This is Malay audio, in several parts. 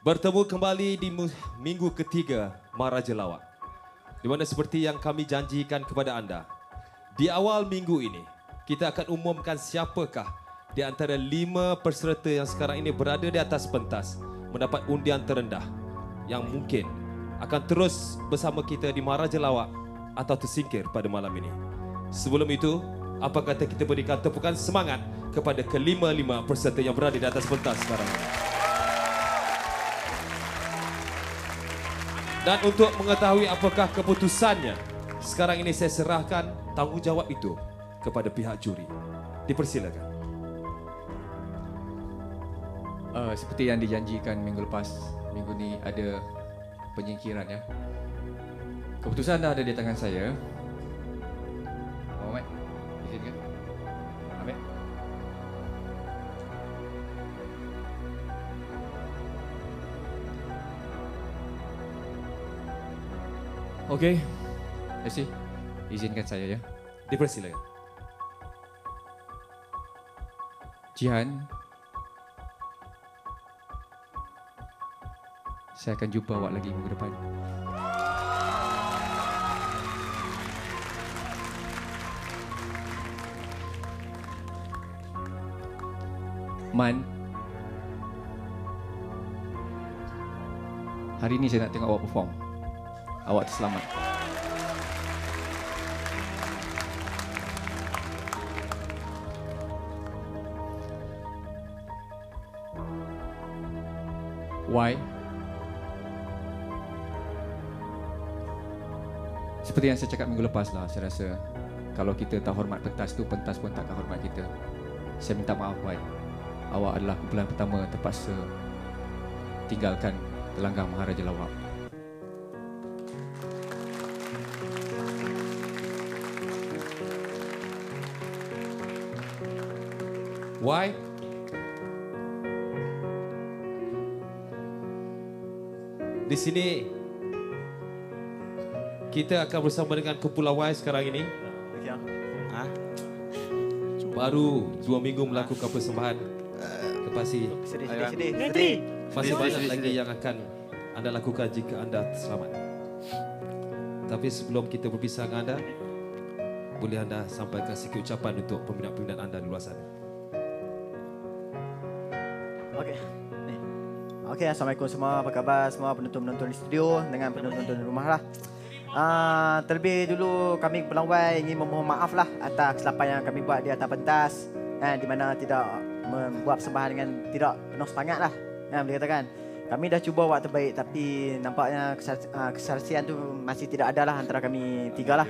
Bertemu kembali di minggu ketiga Maharaja Lawak. Di mana seperti yang kami janjikan kepada anda, di awal minggu ini, kita akan umumkan siapakah di antara 5 peserta yang sekarang ini berada di atas pentas mendapat undian terendah yang mungkin akan terus bersama kita di Maharaja Lawak atau tersingkir pada malam ini. Sebelum itu, apa kata kita berikan tepukan semangat kepada kelima-lima peserta yang berada di atas pentas sekarang ini. Dan untuk mengetahui apakah keputusannya, sekarang ini saya serahkan tanggungjawab itu kepada pihak juri. Dipersilakan. Seperti yang dijanjikan minggu lepas, minggu ni ada penyingkiran ya. Keputusan dah ada di tangan saya. Muhammad, izinkan. Ambil. Okey. Terima izinkan saya ya. Dipersilakan. Jihan, saya akan jumpa awak lagi minggu depan. Man, hari ini saya nak tengok awak perform. Awak terselamat. Why? Seperti yang saya cakap minggu lepas lah, saya rasa kalau kita tak hormat pentas tu, pentas pun takkan hormat kita. Saya minta maaf, Why. Awak adalah kumpulan pertama terpaksa tinggalkan gelanggang Maharaja Lawak. Why? Di sini kita akan bersama dengan Kumpulan Y sekarang ini. Baru 2 minggu melakukan persembahan. Kepasi. Sedih. Masih banyak lagi yang akan anda lakukan jika anda selamat. Tapi sebelum kita berpisah dengan anda, boleh anda sampaikan sikit ucapan untuk peminat-peminat anda di luar sana. Okey, Assalamualaikum semua. Apa khabar semua penonton-penonton di studio dengan penonton-penonton di rumah lah. Terlebih dulu kami Kumpulan Y ingin memohon maaf lah atas kesilapan yang kami buat di atas pentas, di mana tidak membuat persembahan dengan tidak penuh semangat lah. Boleh katakan kami dah cuba buat terbaik, tapi nampaknya kesaksian tu masih tidak ada lah antara kami tiga lah.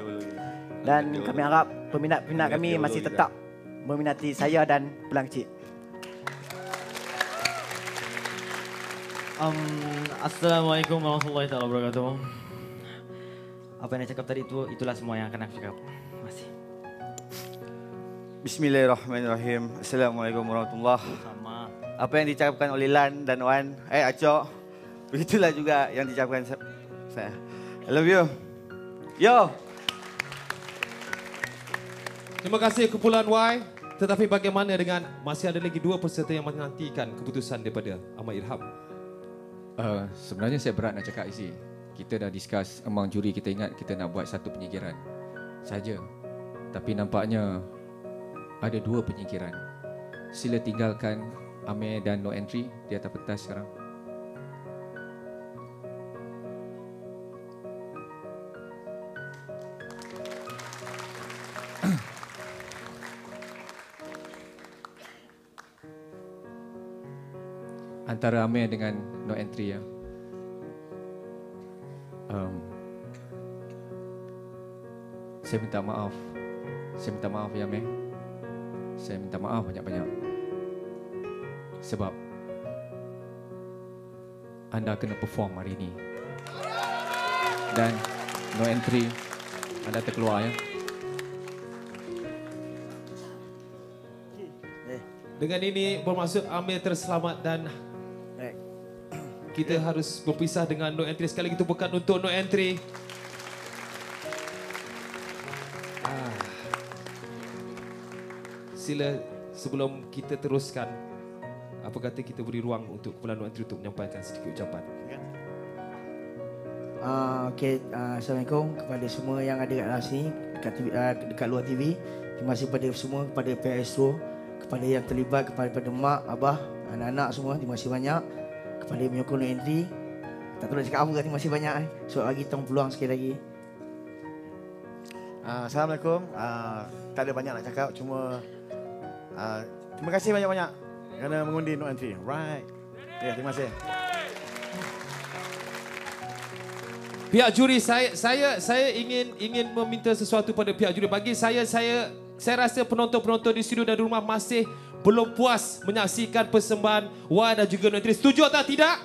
Dan kami harap peminat-peminat kami masih tetap meminati saya dan Pulang Kecil. Assalamualaikum warahmatullahi wabarakatuh. Apa yang saya cakap tadi itu, itulah semua yang akan aku cakap. Terima kasih. Bismillahirrahmanirrahim. Assalamualaikum warahmatullahi wabarakatuh. Apa yang dicakapkan oleh Lan dan Wan, Acok, begitulah juga yang dicakapkan saya. I love you. Yo. Terima kasih Kumpulan Y. Tetapi bagaimana dengan masih ada lagi 2 peserta yang menantikan keputusan daripada Ahmad Irham? Sebenarnya saya berat nak cakap isi. Kita dah discuss among juri, kita ingat kita nak buat satu penyingkiran saja. Tapi nampaknya ada 2 penyingkiran. Sila tinggalkan Amir dan no entry di atas pentas sekarang. Antara Amir dengan no entry ya. Saya minta maaf. Saya minta maaf ya Amir. Saya minta maaf banyak-banyak. Sebab anda kena perform hari ini. Dan no entry, anda terkeluar ya. Dengan ini bermaksud Amir terselamat dan kita harus berpisah dengan no entry. Sekali lagi bukan untuk no entry. Sila sebelum kita teruskan, Apa kata kita beri ruang untuk Kepulauan Nur Antri untuk menyampaikan sedikit ucapan. Assalamualaikum kepada semua yang ada kat sini, dekat luar TV. Terima kasih kepada semua, kepada pihak Astro, kepada yang terlibat, kepada mak, abah, anak-anak semua. Terima kasih banyak. Kepada menyokong Nur Antri. Tak tahu nak cakap apa, terima kasih banyak. Sebab bagi tong peluang sekali lagi. Assalamualaikum. Tak ada banyak nak cakap, cuma terima kasih banyak-banyak kerana mengundi Nur Antri. Right. Ya, terima kasih. Pihak juri, saya ingin meminta sesuatu pada pihak juri. Bagi saya rasa penonton-penonton di studio dan di rumah masih belum puas menyaksikan persembahan Wan dan juga Nur Antri. Setuju atau tidak?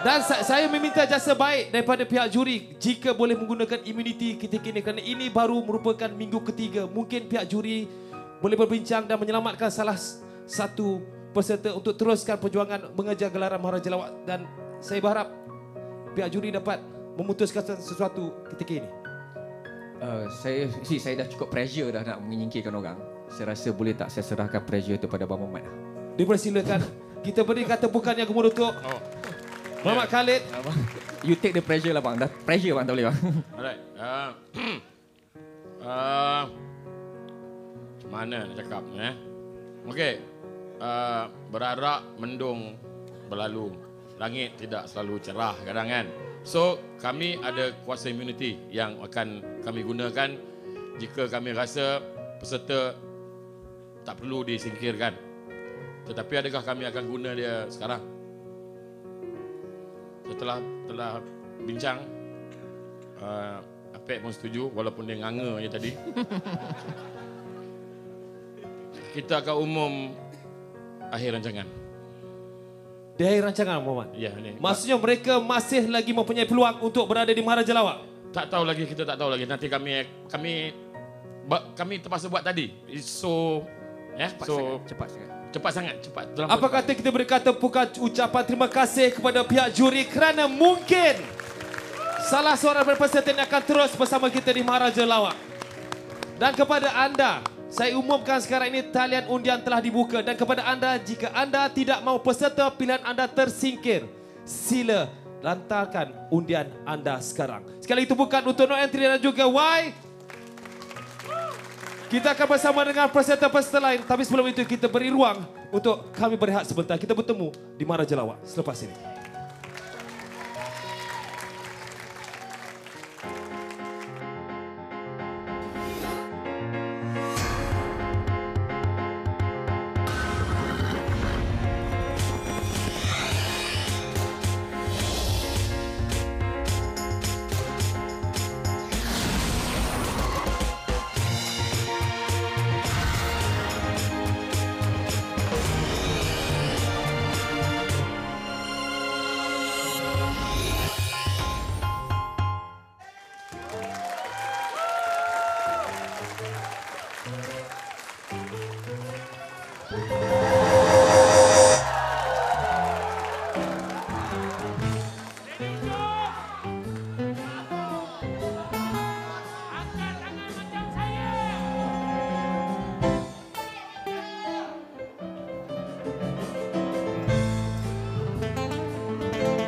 Dan saya meminta jasa baik daripada pihak juri jika boleh menggunakan immunity ketika ini kerana ini baru merupakan minggu ketiga. Mungkin pihak juri boleh berbincang dan menyelamatkan salah satu peserta untuk teruskan perjuangan mengejar gelaran Maharaja Lawak, dan saya berharap pihak juri dapat memutuskan sesuatu ketika ini. Saya dah cukup pressure dah nak menyingkirkan orang. Saya rasa boleh tak saya serahkan pressure itu pada Abang Muhammad. Dipersilakan. Kita berikan tepukan yang gemuruh untuk Muhammad Khalid. You take the pressure lah bang. Dah pressure bang, tak boleh bang. Alright. Mana nak cakap Okey. Berarak mendung berlalu. Langit tidak selalu cerah kadang kan. So, kami ada kuasa immunity yang akan kami gunakan jika kami rasa peserta tak perlu disingkirkan. Tetapi adakah kami akan guna dia sekarang? Setelah bincang, Apek pun setuju walaupun dia nganga je tadi. Kita akan umum akhir rancangan. Di akhir rancangan, Muhammad? Ya, ni. Maksudnya mereka masih lagi mempunyai peluang untuk berada di Maharaja Lawak? Tak tahu lagi, kita tak tahu lagi. Nanti kami terpaksa buat tadi. So, cepat sangat. Apa kata kita berikan tepukan ucapan terima kasih kepada pihak juri kerana mungkin salah seorang peserta yang akan terus bersama kita di Maharaja Lawak. Dan kepada anda, saya umumkan sekarang ini talian undian telah dibuka, dan kepada anda, jika anda tidak mahu peserta pilihan anda tersingkir, sila lantarkan undian anda sekarang. Sekali itu bukan untuk Nur Antri dan juga Y. Kita akan bersama dengan peserta-peserta lain, tapi sebelum itu kita beri ruang untuk kami berehat sebentar. Kita bertemu di Maharaja Lawak selepas ini.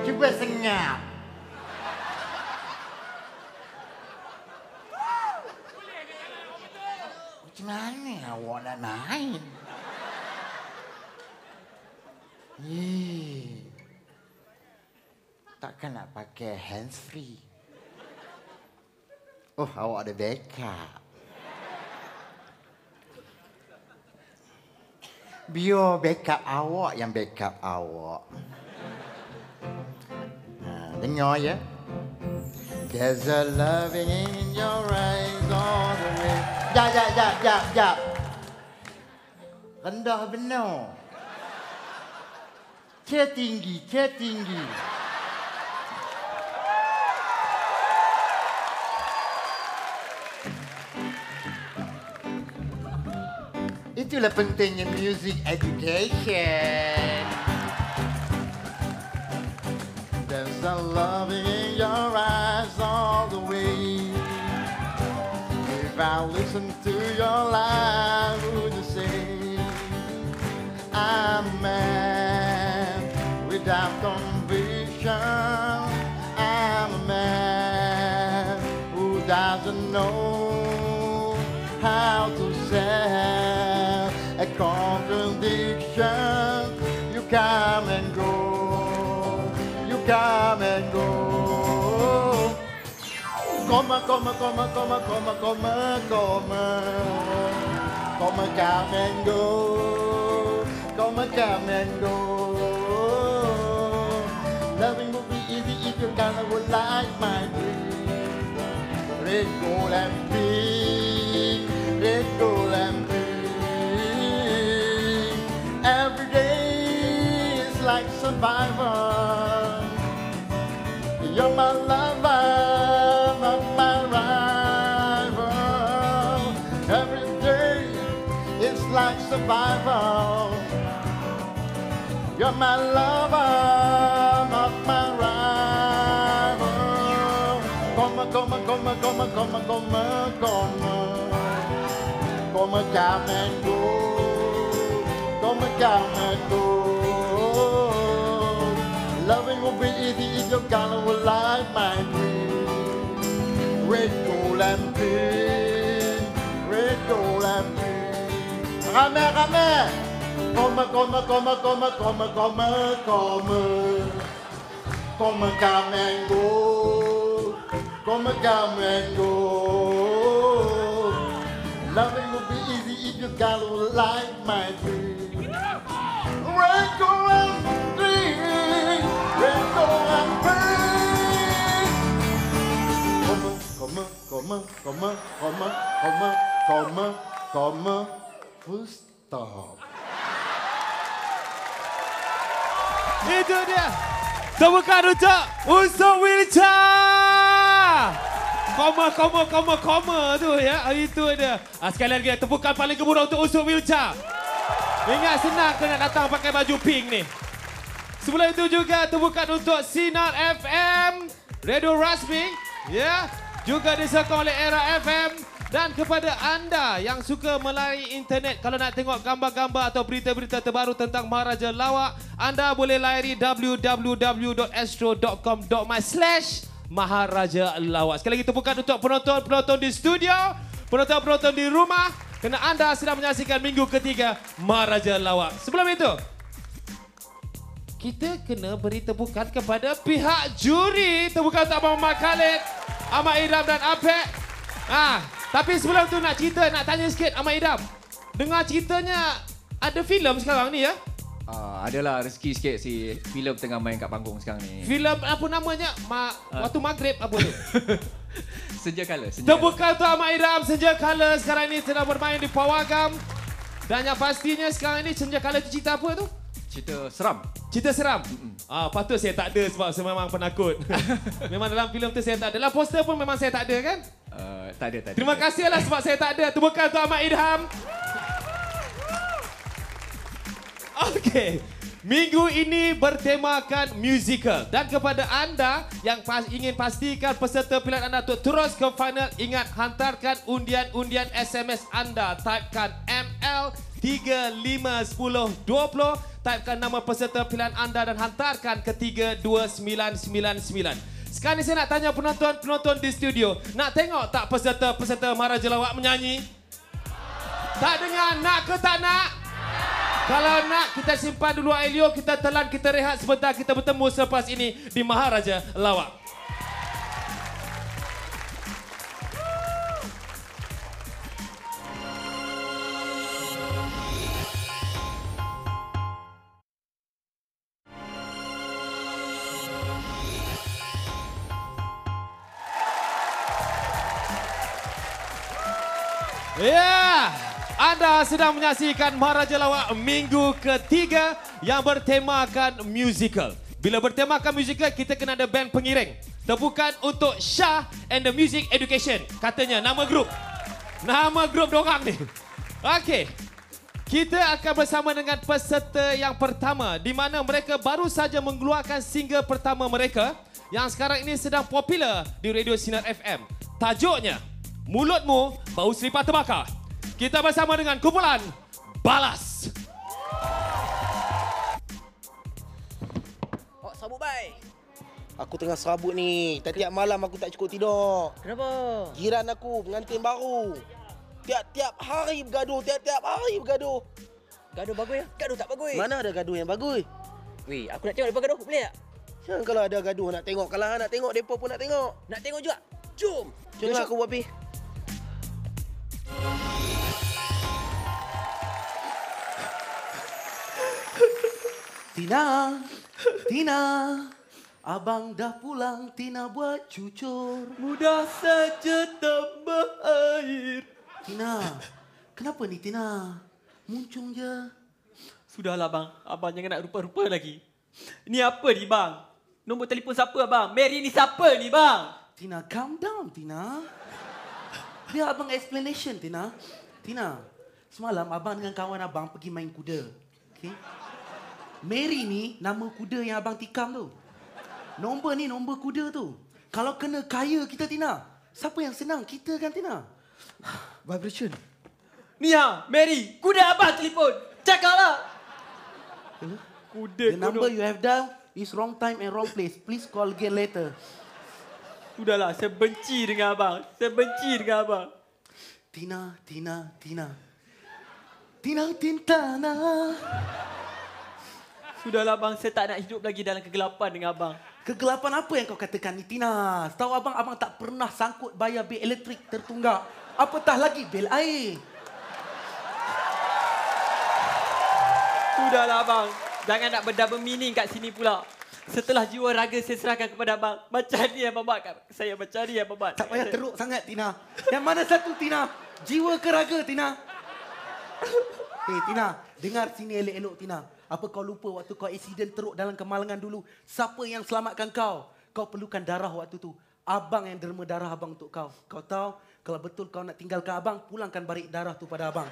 Cuba senyap. Macam mana awak nak main? Takkan nak pakai hands free? Oh, awak ada backup. Biar backup awak yang backup awak. Dengar ya. There's a loving in your eyes all the way. Jap. Rendah benar. Tinggi. Itulah pentingnya music education. There's a loving in your eyes all the way. If I listen to your lies, would you say I'm mad? without conviction. I'm a man who doesn't know how to sell a contradiction. You come and go, you come and go. Come, come, come, come, come, come, come. Come and come and go. Come and come and go. Loving will be easy if you kind of would like my dream. Red, gold, and pink. Red, gold, and pink. Every day is like survival. You're my lover, not my rival. Every day is like survival. You're my lover, not my rival. Come, come, come, come, come, come, come. Come, come and go. Come, come and go. Loving will be easy if you kind of will like my dream. Red, gold, and pink. Red, gold, and pink. Rame, rame. Come, come, come, come, come, come, come. Come, come and go. Come, come and go. Loving will be easy if you kind of will like my dream. Red, gold, and pink. Red, gold, and pink. Come, come, come, come, come, come, come. Full stop. Itu dia. Tepukan untuk Unsur Wilca. Koma tu ya. Itu dia. Sekali lagi tepukan paling gemuruh untuk Unsur Wilca. Ingat senang kena datang pakai baju pink ni. Sebelum itu juga tepukan untuk Sinar FM, Radio Rasmi, ya. Juga disokong oleh Era FM. Dan kepada anda yang suka melayari internet, kalau nak tengok gambar-gambar atau berita-berita terbaru tentang Maharaja Lawak, anda boleh layari www.astro.com.my/Maharaja Lawak. Sekali lagi tepukan untuk penonton-penonton di studio, penonton-penonton di rumah, kerana anda sedang menyaksikan minggu ketiga Maharaja Lawak. Sebelum itu, kita kena beri tepukan kepada pihak juri. Tepukan untuk Abang Muhammad Khalid, Ahmad Idham dan Apek. Tapi sebelum tu nak cerita, nak tanya sikit Ahmad Idham. Dengar ceritanya ada filem sekarang ni ya? Adalah rezeki sikit si filem tengah main kat panggung sekarang ni. Filem apa namanya? Waktu maghrib apa tu? Senja Kala. Tepukan untuk Ahmad Idham, Senja Kala sekarang ni sedang bermain di Pawagam. Dan yang pastinya sekarang ni Senja Kala tu cerita apa tu? Cerita seram. Cerita seram? Patut saya tak ada sebab saya memang penakut. Memang dalam filem tu saya tak ada. Dalam poster pun memang saya tak ada kan? Tak ada. Terima kasihlah sebab saya tak ada. Tepukan untuk Ahmad Idham. Okey. Minggu ini bertemakan musical. Dan kepada anda yang ingin pastikan peserta pilihan anda untuk terus ke final, ingat hantarkan undian-undian SMS anda. Typekan ML 351020. Typekan nama peserta pilihan anda dan hantarkan ke 32999. Sekarang ni saya nak tanya penonton-penonton di studio. Nak tengok tak peserta-peserta Maharaja Lawak menyanyi? Tak dengar, nak ke tak nak? Kalau nak, kita simpan dulu air liur, kita telan, kita rehat sebentar. Kita bertemu selepas ini di Maharaja Lawak. Ya, anda sedang menyaksikan Maharaja Lawak minggu ketiga yang bertemakan musical. Bila bertemakan musical, kita kena ada band pengiring. Tepukan untuk Shah and the Music Education. Katanya nama grup. Nama grup dorang ni. Okey. Kita akan bersama dengan peserta yang pertama di mana mereka baru saja mengeluarkan single pertama mereka yang sekarang ini sedang popular di Radio Sinar FM. Tajuknya Mulutmu Bau Selipar Terbakar. Kita bersama dengan kumpulan Balas. Sabut baik. Aku tengah serabut ni. Tiap-tiap malam aku tak cukup tidur. Kenapa? Jiran aku, pengantin baru. Tiap-tiap hari bergaduh, tiap-tiap hari bergaduh. Gaduh bagus ya? Gaduh tak bagus. Mana ada gaduh yang bagus? Weh, aku nak tengok mereka gaduh. Boleh tak? Yang kalau ada gaduh nak tengok. Kalau nak tengok, mereka pun nak tengok. Nak tengok juga? Jom. Jom lah aku buat pi. Tina, abang dah pulang, Tina buat cucur. Mudah saja tambah air. Tina, kenapa ni Tina? Muncung je. Sudahlah bang, abang jangan nak rupa-rupa lagi. Ni apa ni bang? Nombor telefon siapa bang? Mary ni siapa ni bang? Tina, calm down Tina. Biar abang explanation Tina. Tina, semalam abang dengan kawan abang pergi main kuda. Okay? Mary ni nama kuda yang abang tikam tu. Nombor ni nombor kuda tu. Kalau kena kaya kita Tina. Siapa yang senang? Kita kan Tina? Vibration. Ni ha, Mary, kuda abang telefon. Cakaplah. Kuda. The number you have dialed is wrong time and wrong place. Please call again later. Sudahlah, saya benci dengan abang. Saya benci dengan abang. Tina. Tina Tintana. Sudahlah bang, saya tak nak hidup lagi dalam kegelapan dengan abang. Kegelapan apa yang kau katakan ni Tina? Setahu abang tak pernah sangkut bayar bil elektrik tertunggak. Apatah lagi bil air. Sudahlah abang, jangan nak berdouble meaning kat sini pula. Setelah jiwa raga saya serahkan kepada abang, macam ni abang buat kat saya, macam ni abang buat. Tak payah teruk sangat Tina. Yang mana satu Tina? Jiwa ke raga Tina? Tina, dengar sini elok-elok Tina. Apa kau lupa waktu kau accident teruk dalam kemalangan dulu? Siapa yang selamatkan kau? Kau perlukan darah waktu tu. Abang yang derma darah abang untuk kau. Kau tahu, kalau betul kau nak tinggalkan abang, pulangkan barik darah tu pada abang.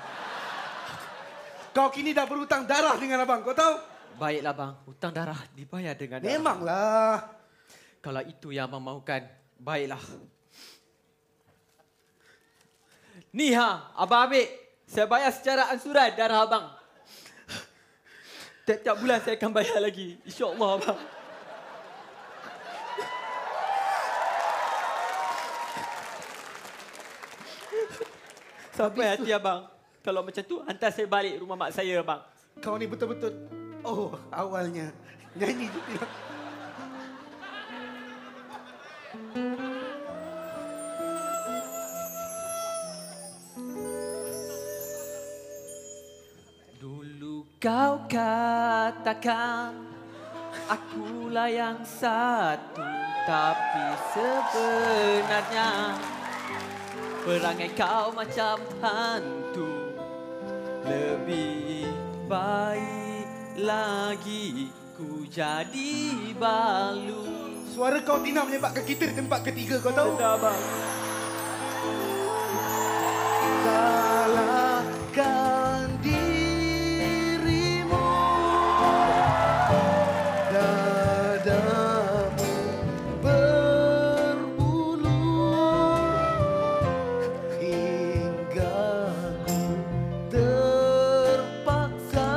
Kau kini dah berhutang darah dengan abang, kau tahu? Baiklah bang, hutang darah dibayar dengan darah. Memanglah. Kalau itu yang abang mahukan, baiklah. Ni ha, abang ambil. Saya bayar secara ansuran darah abang. Tiap-tiap bulan saya akan bayar lagi. InsyaAllah abang. Sampai hati abang. Kalau macam tu, hantar saya balik rumah mak saya abang. Kau ni betul-betul. Oh, awalnya. Nyanyi je Tina. Kau katakan akulah yang satu, tapi sebenarnya perangai kau macam hantu. Lebih baik lagi ku jadi balu. Suara kau Tina menyebabkan kita di tempat ketiga, kau tahu? Betul abang. Salahkan dirimu, dadamu berbulu hingga ku terpaksa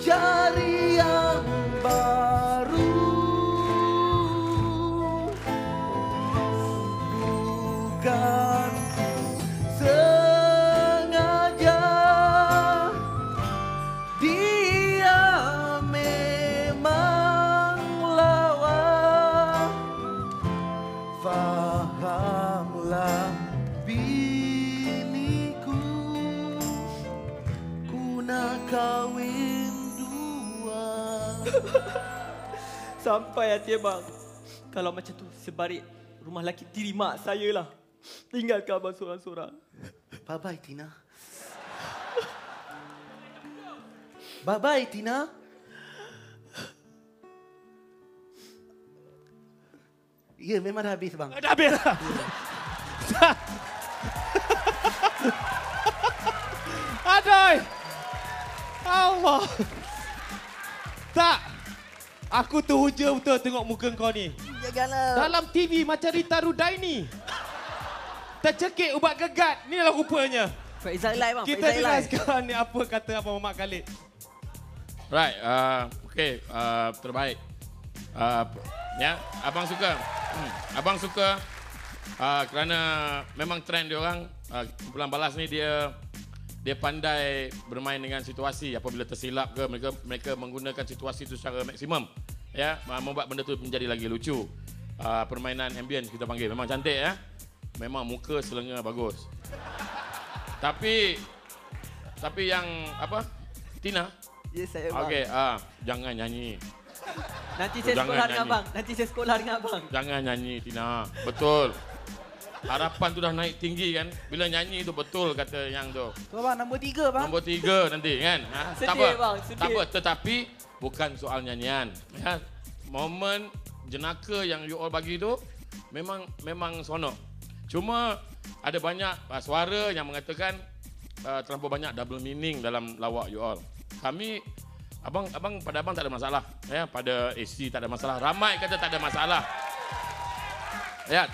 cari yang baru. Bukan sengaja, dia memang lawan. Fahamlah biniku, ku nak kahwin dua. Sampai hati abang. Kalau macam tu, sebarik rumah laki tiri mak saya lah. Tinggalkan abang seorang-seorang. Bye-bye, Tina. Bye-bye, Tina. Ya, memang dah habis, bang. Dah habis lah. Aduh. Allah. Tak. Aku terhujur betul tengok muka kau ni. Janganlah. Dalam TV macam Rita Rudaini. Tercekik ubat gegat. Inilah rupanya. Faizal Ilai bang. Kita dengar sekarang ni apa kata Abang Muhammad Khalid. Right, okay, terbaik. Ya, abang suka. Abang suka kerana memang trend dia orang. Kumpulan balas ni dia pandai bermain dengan situasi. Apabila tersilap ke, mereka menggunakan situasi itu secara maksimum. Ya, membuat benda tu menjadi lagi lucu. Permainan ambience kita panggil. Memang cantik ya. Memang muka selenga bagus. Tapi yang apa? Tina? Yes, saya bang. Okey, jangan nyanyi. Nanti saya sekolah dengan abang. Nanti saya sekolah dengan abang. Jangan nyanyi Tina. Betul. Harapan tu dah naik tinggi kan. Bila nyanyi tu betul kata yang tu. Tu abang nombor 3 bang. Nombor 3 nanti kan. Sedih, tak apa. bang, sedih. Tak apa, tetapi bukan soal nyanyian. Ya. Momen jenaka yang you all bagi tu memang seronok. Cuma ada banyak suara yang mengatakan terlampau banyak double meaning dalam lawak you all. Kami pada abang tak ada masalah. Ya, pada AC tak ada masalah. Ramai kata tak ada masalah. Ya,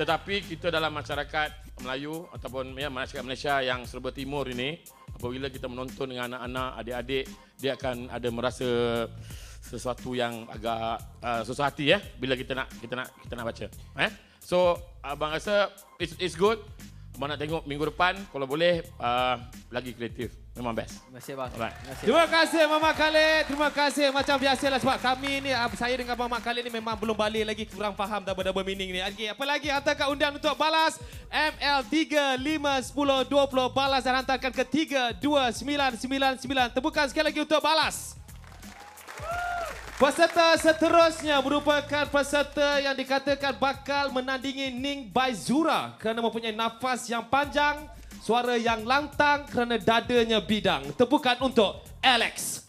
tetapi kita dalam masyarakat Melayu ataupun ya, masyarakat Malaysia yang serba timur ini, apabila kita menonton dengan anak-anak, adik-adik, dia akan ada merasa sesuatu yang agak susah hati ya bila kita nak baca. So abang rasa it's good. Abang nak tengok minggu depan kalau boleh lagi kreatif. Memang best. Terima kasih bang. Terima kasih Mama Khalid. Terima kasih macam biasalah sebab kami ni saya dengan Mama Khalid ni memang belum balik lagi kurang faham double meaning ni. Okay, apa lagi hantarkan undian untuk balas ML351020 balas dan hantarkan ke 32999. Tepukan sekali lagi untuk balas. Peserta seterusnya merupakan peserta yang dikatakan bakal menandingi Ning Baizura kerana mempunyai nafas yang panjang, suara yang lantang kerana dadanya bidang. Tepukan untuk Alex.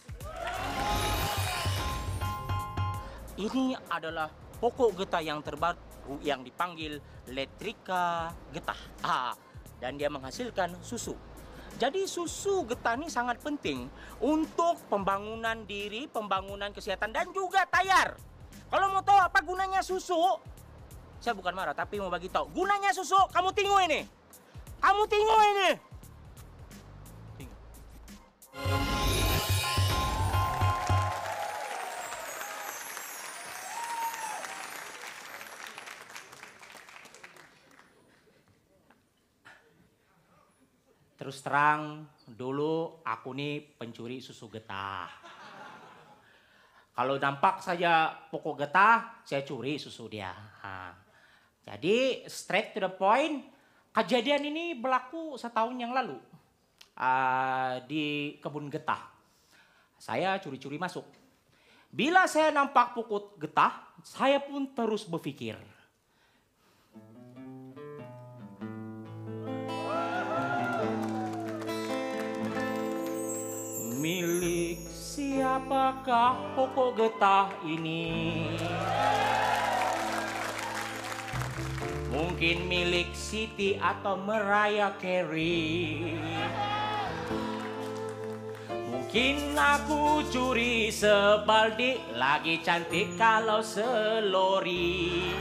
Ini adalah pokok getah yang terbaru yang dipanggil Letrika getah. Dan dia menghasilkan susu. Jadi susu getah ini sangat penting untuk pembangunan diri, pembangunan kesehatan dan juga tayar. Kalau mau tahu apa gunanya susu, saya bukan marah tapi mau bagi tahu. Gunanya susu, kamu tengok ini. Kamu tengok ini. Terus terang, dulu aku nih pencuri susu getah. Kalau nampak saja pokok getah, saya curi susu dia. Jadi straight to the point, kejadian ini berlaku setahun yang lalu di kebun getah. Saya curi-curi masuk. Bila saya nampak pokok getah, saya pun terus berpikir. Milik siapakah pokok getah ini? Mungkin milik Siti atau Mariah Carey. Mungkin aku curi sebaldi, lagi cantik kalau selori.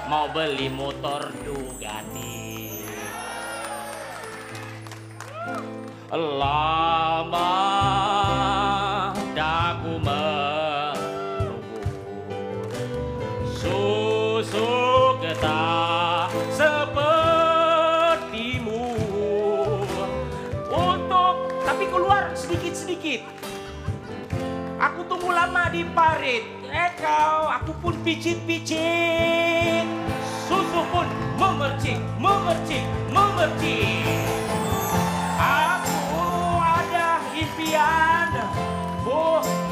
Mau beli motor Bugatti. Lama daku menunggu susu getah sepertimu untuk tapi keluar sedikit-sedikit. Aku tunggu lama di parit. Aku pun picit-picit. Susu pun memercik.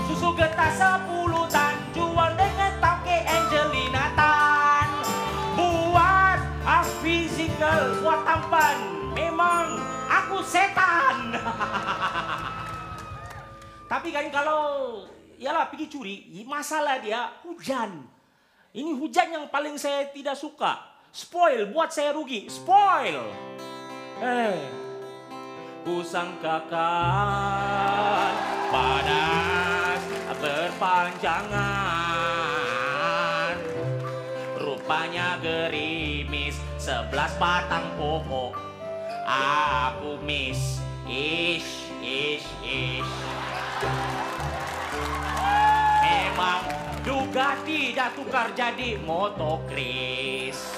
Susu getah 10 tan jual dengan tangke Angelina Tan. Buat physical, buat tampan. Memang aku setan. Tapi kan kalau yalah pergi curi, masalah dia hujan. Ini hujan yang paling saya tidak suka. Spoil, buat saya rugi. Spoil. Kusangkakan panas berpanjangan, rupanya gerimis 11 batang pokok. Aku miss, ish. Memang Ducati dah tukar jadi motocross.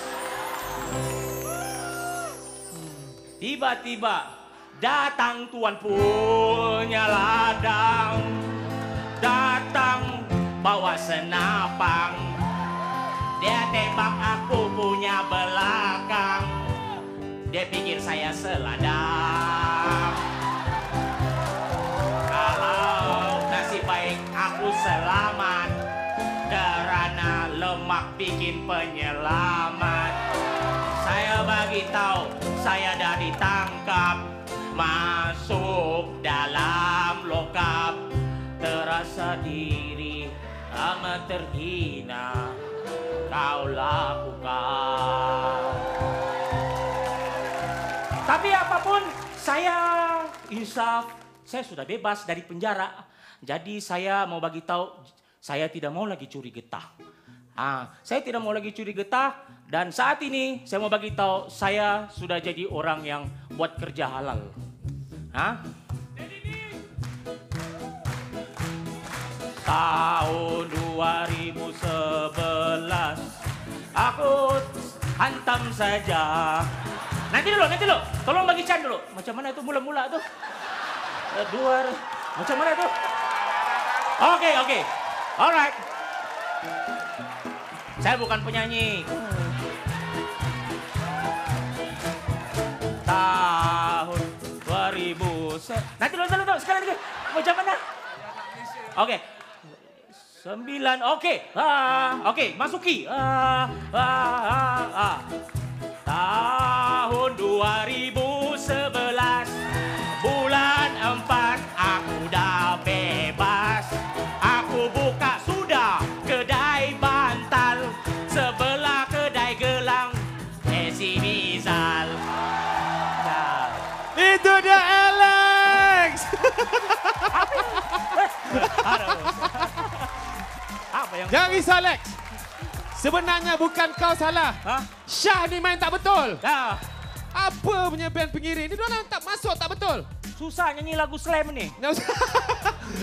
Tiba-tiba datang tuan punya ladang. Datang bawa senapang. Dia tembak aku punya belakang. Dia pikir saya seladang. Kalau nasib baik aku selamat, derana lemak bikin penyelamat. Saya bagi tahu saya dah ditangkap, masuk dalam lokap. Terasa diri amat terhina kau lakukan. Tapi apapun saya insaf, saya sudah bebas dari penjara. Jadi saya mau bagi tahu saya tidak mau lagi curi getah. Saya tidak mau lagi curi getah dan saat ini saya mau bagi tahu saya sudah jadi orang yang buat kerja halal. Tahun 2011 aku hantam saja. Nanti dulu, tolong bagi Chan dulu. Macam mana itu mula-mula tuh? Macam mana tuh? Oke. Alright. Saya bukan penyanyi. Tahun 2000. Nanti dulu. Sekali lagi. Macam mana? Oke. 9. Oke. Masuki. Tahun 2011. Bulan 4 aku dah bebas. Aku buka sudah kedai bantal sebelah kedai gelang Esi Mizal. Itu dia Alex. Jangan risau Alex. Sebenarnya bukan kau salah. Syah ni main tak betul. Apa punya band pengiring ni, diorang tak masuk tak betul. Susah nyanyi lagu slam ni.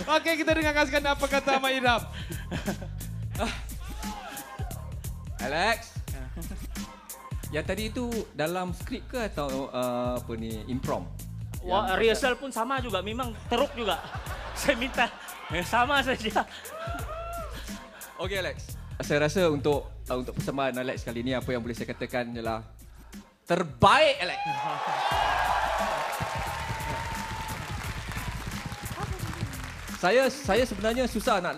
Okey, kita dengarkan sekali apa kata Ahmad Idham. Alex. Yang tadi itu dalam skrip ke atau improm? Rehearsal pun sama juga, memang teruk juga. Saya minta sama saja. Okey Alex. Saya rasa untuk persembahan Alex kali ini apa yang boleh saya katakan ialah terbaik Alex. Saya sebenarnya susah nak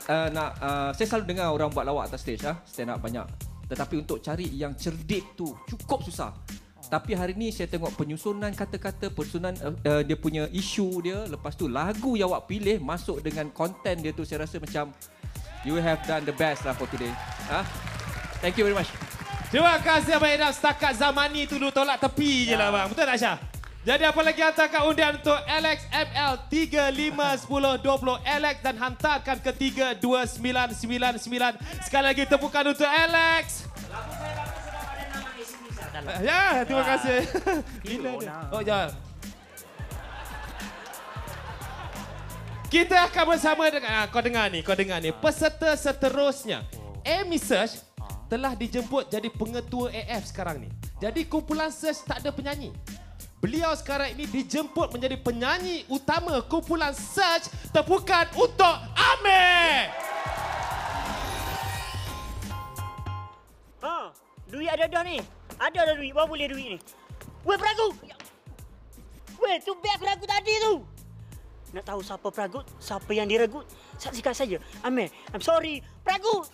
saya selalu dengar orang buat lawak atas stage stand up banyak. Tetapi untuk cari yang cerdik tu cukup susah. Tapi hari ni saya tengok penyusunan kata-kata, penyusunan dia punya isu dia, lepas tu lagu yang awak pilih masuk dengan konten dia tu, saya rasa macam you have done the best lah for today. Thank you very much. Terima kasih Abang Idham. Setakat Zamani tu dulu tolak tepi je lah bang. Betul tak Syah? Jadi apa lagi hantarkan undian untuk Alex ML 351020 Alex dan hantarkan ke 32999. Sekali lagi tepukan untuk Alex. Ya, terima kasih. Oh ya. Kita akan bersama dengan kau dengar ni. Peserta seterusnya. Amy Search telah dijemput jadi pengetua AF sekarang ni. Jadi kumpulan Search tak ada penyanyi. Beliau sekarang ini dijemput menjadi penyanyi utama kumpulan Search. Tepukan untuk Amir. Duit ada dah ni. Ada dah duit. Berapa boleh duit ni? Weh, peragut. Weh, tu beg aku ragut tadi tu. Nak tahu siapa peragut, siapa yang diregut, saksikan saja. Amir, I'm sorry. Peragut.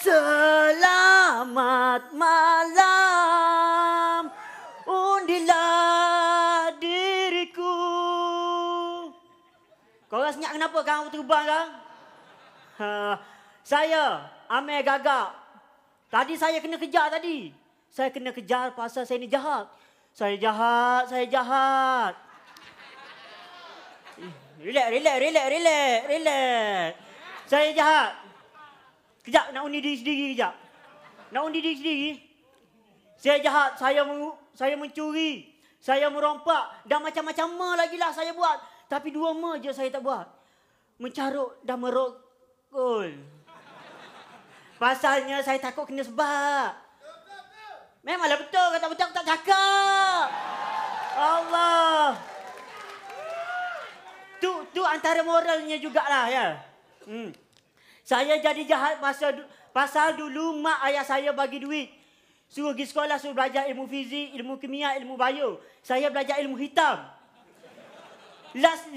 Selamat malam, undilah diriku. Kau orang senyap kenapa? Kau terbang kan? Saya, Amir Gagak. Tadi saya kena kejar tadi. Saya kena kejar pasal saya ni jahat. Saya jahat. Relax. Saya jahat. Kejap, nak undi diri sendiri kejap. Saya jahat, saya mencuri, saya merompak dan macam-macam lagi lah saya buat. Tapi 2 je saya tak buat. Mencaruk dan merokok. Pasalnya saya takut kena sebab. Memanglah betul, kata betul aku tak cakap. Allah. Tu antara moralnya jugalah ya. Saya jadi jahat pasal dulu mak ayah saya bagi duit. Suruh pergi sekolah, suruh belajar ilmu fizik, ilmu kimia, ilmu bio. Saya belajar ilmu hitam. Last,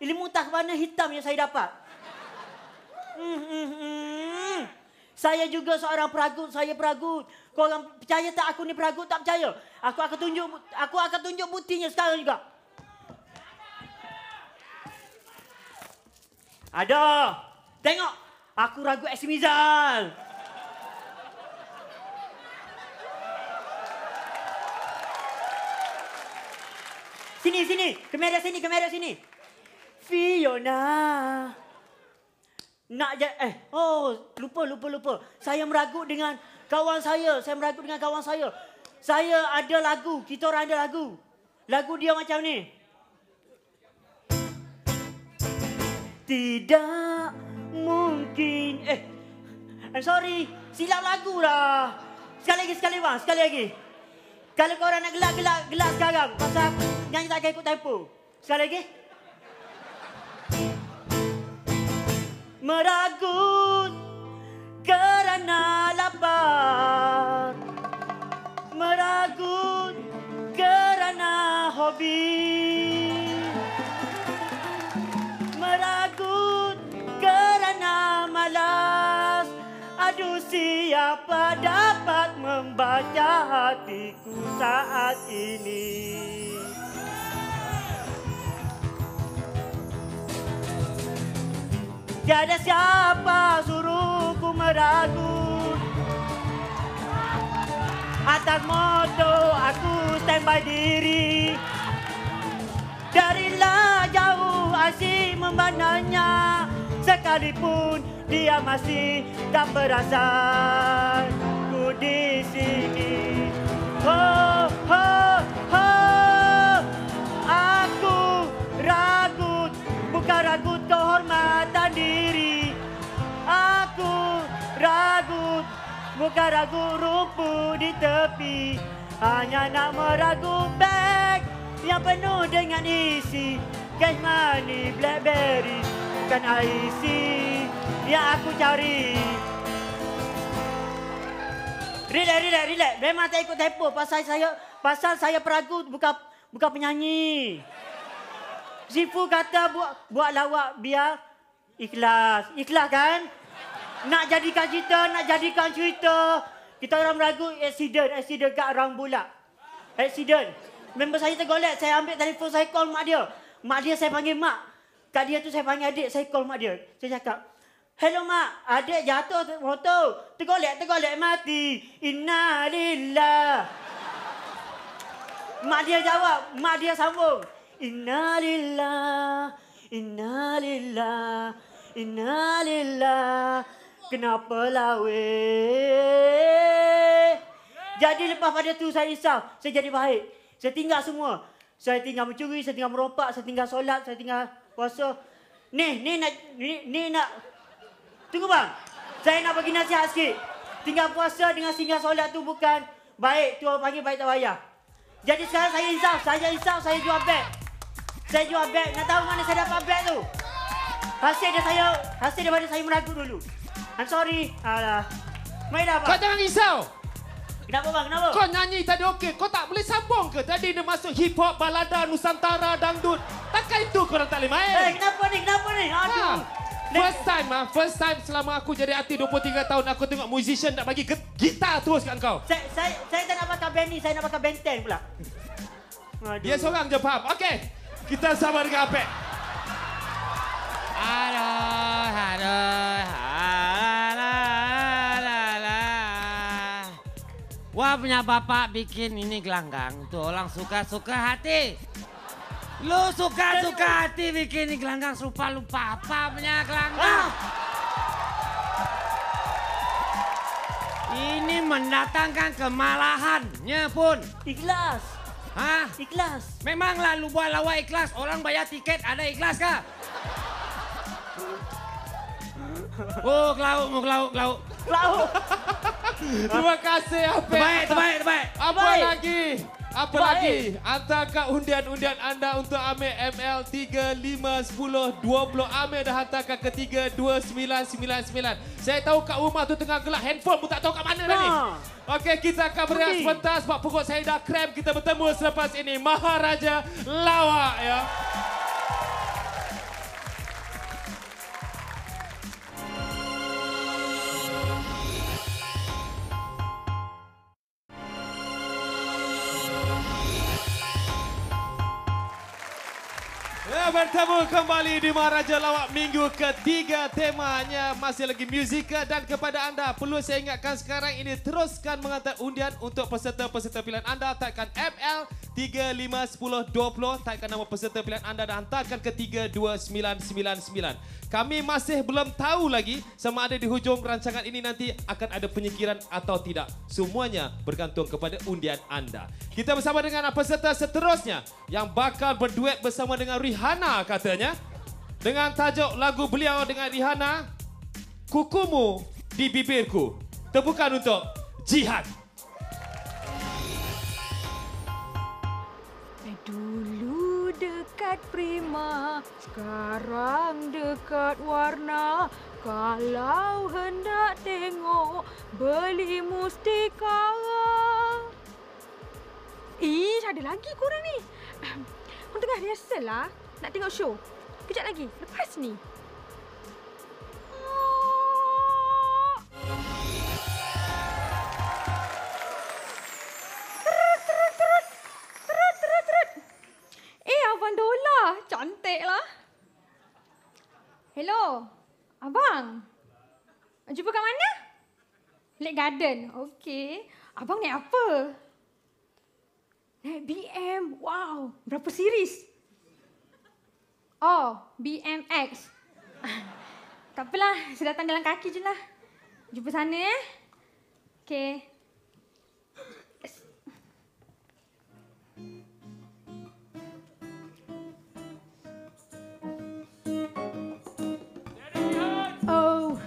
ilmu tak mana hitam yang saya dapat. Saya juga seorang peragut, saya peragut. Korang percaya tak aku ni peragut? Tak percaya. Aku akan tunjuk buktinya sekarang juga. Ada. Tengok. Aku ragut Aksi Mizal. Sini. Kamera sini. Fiona. Lupa. Saya meragut dengan kawan saya. Saya ada lagu. Kita orang ada lagu. Lagu dia macam ni. Tidak mungkin. I'm sorry. Silap lagu lah. Sekali lagi. Kalau korang nak gelak sekarang. Pasal aku nyanyi tak akan ikut tempo. Sekali lagi. Meragut kerana lapar, meragut kerana hobi, meragut kerana malas. Aduh, siapa dapat membaca hatiku saat ini? Tiada siapa suruhku meragut. Atas moto aku standby diri. Darilah jauh asyik membandangnya, sekalipun dia masih tak perasan ku di sini. Aku ragut, bukan ragut kehormatan diri. Aku ragut, bukan ragut rumput di tepi. Hanya nak meragut beg yang penuh dengan isi cash money, Blackberry, bukan IC yang aku cari. Relax. Memang tak ikut tempo pasal saya peragut, bukan penyanyi. Sifu kata buat lawak biar ikhlas. Ikhlas kan? Nak jadikan cerita. Kita orang meragut accident kat orang Bulak. Accident. Member saya tergolek, saya ambil telefon, saya call mak dia. Mak dia saya panggil mak. Kat dia tu saya panggil adik, saya call mak dia. Saya cakap, "Hello mak, adik jatuh motor. Tergolek mati. Innalillah." Mak dia jawab, mak dia sambung. Innalillah. Kenapa weh? Jadi lepas pada tu saya risau. Saya jadi baik. Saya tinggal semua. Saya tinggal mencuri, saya tinggal merompak, saya tinggal solat, saya tinggal puasa. Ni nak. Tunggu bang. Saya nak bagi nasihat sikit. Tinggal puasa dengan tinggal solat tu bukan baik. Tu orang panggil baik tak payah. Jadi sekarang saya risau, saya jual beg. Nak tahu mana saya dapat beg tu? Hasil daripada saya meragut dulu. I'm sorry. Alah. Mai dah, Kau jangan risau. Kenapa bang? Kenapa? Kau nyanyi tadi okey. Kau tak boleh sambung ke? Tadi dia masuk hip hop, balada, nusantara, dangdut. Takkan itu korang tak boleh main? Kenapa ni? Aduh. First time selama aku jadi artis 23 tahun aku tengok musician nak bagi gitar terus kat kau. Saya tak nak pakai band ni, saya nak pakai band 10 pula. Aduh. Dia seorang je faham. Okey. Kita sama dengan Apek. Wah, punya bapak bikin ini gelanggang. Tuh orang suka-suka hati. Lu suka-suka hati bikin ini gelanggang. Lupa-lupa apa punya gelanggang. Ini mendatangkan kemalahannya pun. Ikhlas. Hah? Ikhlas. Memanglah lu buat lawak ikhlas. Orang bayar tiket ada ikhlas kah? Oh, Klauk. Terima kasih Apek. Terbaik. Apa lagi? Hantarkan undian-undian anda untuk Amir ML 351020. Amir dah hantarkan ke 32999. Saya tahu kat rumah tu tengah gelap, handphone pun tak tahu kat mana dah ni. Okey, kita akan berehat sebentar sebab perut saya dah kram. Kita bertemu selepas ini Maharaja Lawak ya. Bertemu kembali di Maharaja Lawak minggu ketiga. Temanya masih lagi musikal dan kepada anda perlu saya ingatkan sekarang ini teruskan menghantar undian untuk peserta-peserta pilihan anda. Typekan ML 351020, typekan nama peserta pilihan anda dan hantarkan ke 32999. Kami masih belum tahu lagi sama ada di hujung rancangan ini nanti akan ada penyingkiran atau tidak. Semuanya bergantung kepada undian anda. Kita bersama dengan peserta seterusnya yang bakal berduet bersama dengan Rihanna katanya. Dengan tajuk lagu beliau dengan Rihanna, Kukumu di Bibirku. Tepukan untuk Jihan. Dulu dekat Prima, sekarang dekat Warna. Kalau hendak tengok, beli Mustika. Ada lagi korang ni. Orang tengah rehearsal lah. Nak tengok show. Kejap lagi, lepas ni. Abang Dola, cantik lah. Hello, abang. Jumpa kat mana? Lake Garden, okey. Abang naik apa? Naik BM, wow. Berapa series? Oh, BMX. Tak apalah, saya datang jalan kaki je lah. Jumpa sana okey. Oh,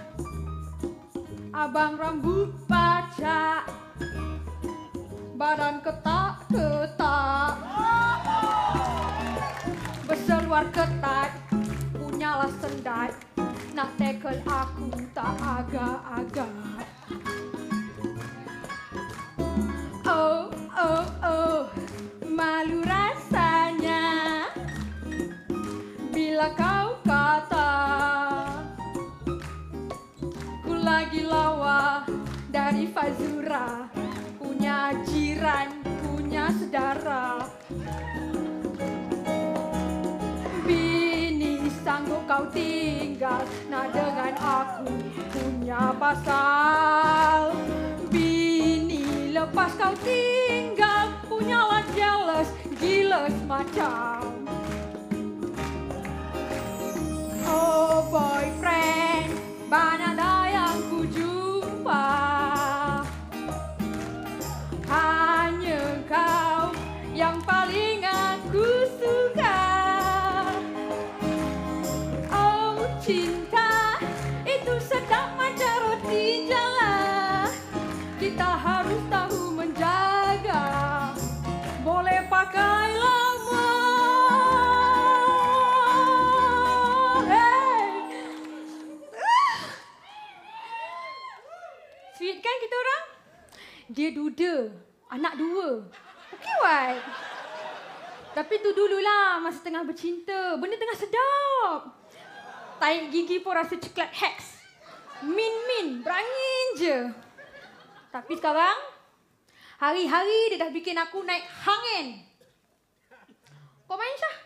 abang rambut pacak, badan ketak-ketak, berseluar ketat, punyalah sendat, nak tackle aku tak agak-agak. Oh, oh, oh, malu rasanya bila kau kata ku lagi lawa dari Fazura, punya jiran, punya saudara. Bini sanggup kau tinggal, nak dengan aku punya pasal. Bini lepas kau tinggal, punyalah jealous, gila semacam. Oh boyfriend, banyak dah yang ku jumpa, hanya kau yang paling aku suka. Oh cinta, itu sedap macam roti jala, kita harus tahu menjaga, boleh pakai lama. Hey. Sweet kan kita orang? Dia duda, anak dua. Okey, what? Tapi tu dululah, masa tengah bercinta. Benda tengah sedap. Tarik gigi pun rasa coklat Hex. Min-min, berangin je. Tapi sekarang, hari-hari dia dah bikin aku naik hangin. Kau main, Syah?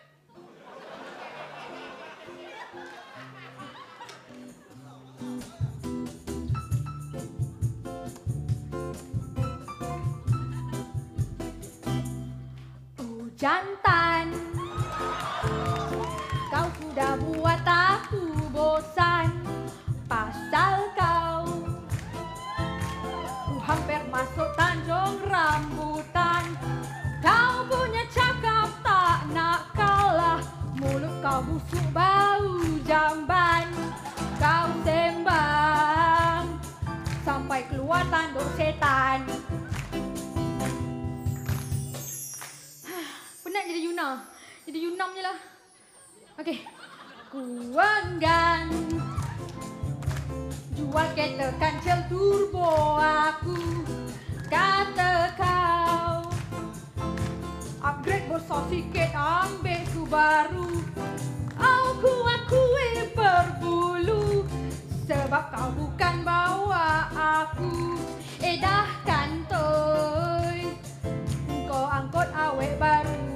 Jantan, kau sudah buat aku bosan pasal kau Yuna. Jadi Yunam je lah. Okey. Ku enggan jual kereta kancil turbo aku. Kata kau upgrade besar sikit ambil Subaru. Aku akui berbulu sebab kau bukan bawa aku. Dah kantoi kau angkut awet baru.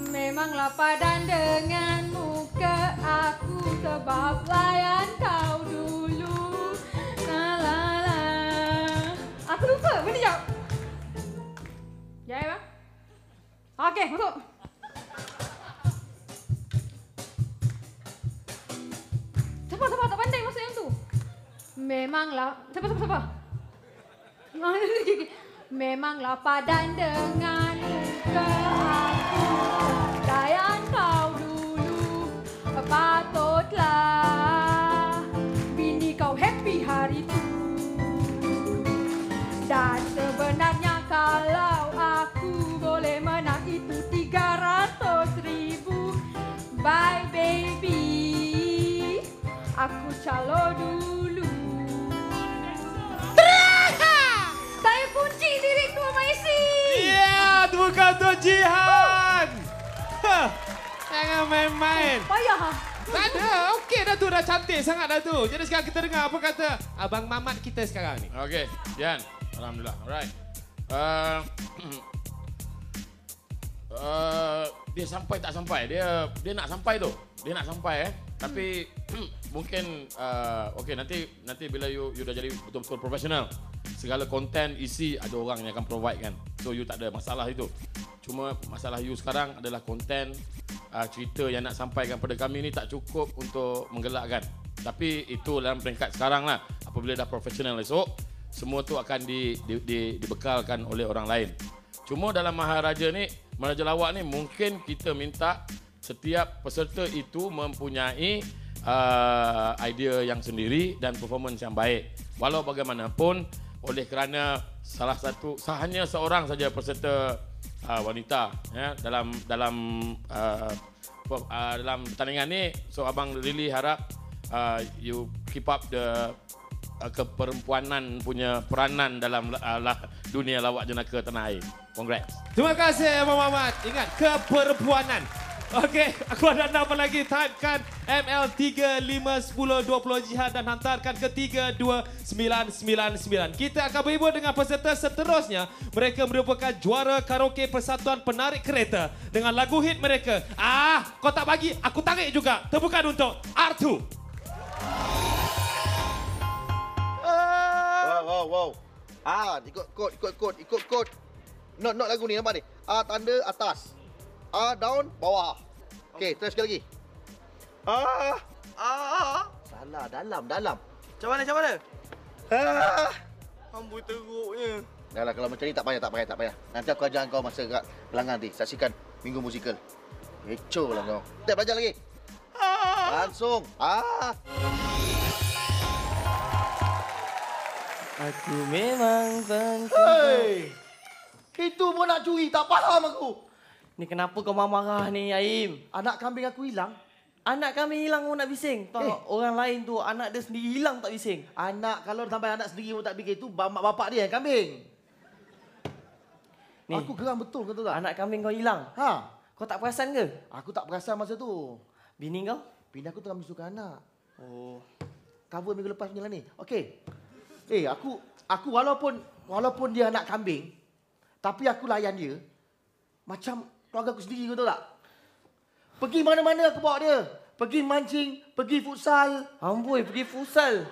Memanglah padan dengan muka aku sebab layan kau dulu. La la la. Aku lupa, boleh jawab? Ya, Bang. Okey, masuk. Siapa tak pandai masuk yang tu? Memanglah, siapa? Memanglah padan dengan muka aku. Layan kau dulu, patutlah bini kau happy hari tu. Dan sebenarnya kalau aku boleh menang itu 300,000. Bye baby, aku calo dulu. Saya kunci diri Tua Maisi. Ya, bukan Tua Jihan. Jangan main-main. Payah ha? Tak ada, okey dah tu, dah cantik sangat dah tu. Jadi sekarang kita dengar apa kata Abang Mamat kita sekarang ni. Okey, Jihan. Alhamdulillah. Alright. Dia sampai tak sampai? Dia nak sampai tu. Dia nak sampai Tapi mungkin okey nanti bila you dah jadi betul-betul profesional, segala konten isi ada orang yang akan provide kan. So you tak ada masalah itu. Cuma masalah you sekarang adalah konten cerita yang nak sampaikan pada kami ni tak cukup untuk menggelakkan. Tapi itu dalam peringkat sekarang lah. Apabila dah profesional esok, semua tu akan dibekalkan oleh orang lain. Cuma dalam Maharaja ni, Maharaja Lawak ni mungkin kita minta setiap peserta itu mempunyai idea yang sendiri dan performance yang baik. Walau bagaimanapun, oleh kerana hanya seorang saja peserta wanita dalam pertandingan ni, so abang really harap you keep up the keperempuanan punya peranan dalam dunia lawak jenaka tanah air. Congrats. Terima kasih Abang Mamat. Ingat, keperempuanan. Okey, aku ada apa lagi? Typekan ML35102 Jihad dan hantarkan ke 32999. Kita akan berhibur dengan peserta seterusnya. Mereka merupakan juara karaoke Persatuan Penarik Kereta dengan lagu hit mereka. Kau tak bagi, aku tarik juga. Tepukan untuk R2. Wow. Ikut kod. Not lagu ni, nampak ni? Tanda atas. Down, bawah. Okey, terus sekali lagi. Salah, dalam. Macam mana? Amboi teruknya. Dahlah, kalau macam ni tak payah. Nanti aku ajar kau masa kat pelanggan nanti. Saksikan Minggu Musikal. Kecoh lah kau. Tak belajar lagi. Langsung. Aku memang penting. Hei! Itu pun nak curi, tak faham aku. Ni kenapa kau marah ni, Aim? Anak kambing aku hilang. Anak kami hilang pun nak bising. Tahu orang lain tu anak dia sendiri hilang tak bising. Anak kalau sampai anak sendiri pun tak fikir tu mak bapak dia yang kambing. Ni, aku geram betul kau tahu tak? Anak kambing kau hilang. Kau tak perasan ke? Aku tak perasan masa tu. Bini kau? Bini aku tengah menyusukan anak. Oh. Cover minggu lepas punya lah ni. Okey. Aku walaupun dia anak kambing, tapi aku layan dia macam keluarga aku sendiri, kau tahu tak? Pergi mana-mana aku bawa dia. Pergi mancing, pergi futsal. Amboi, pergi futsal.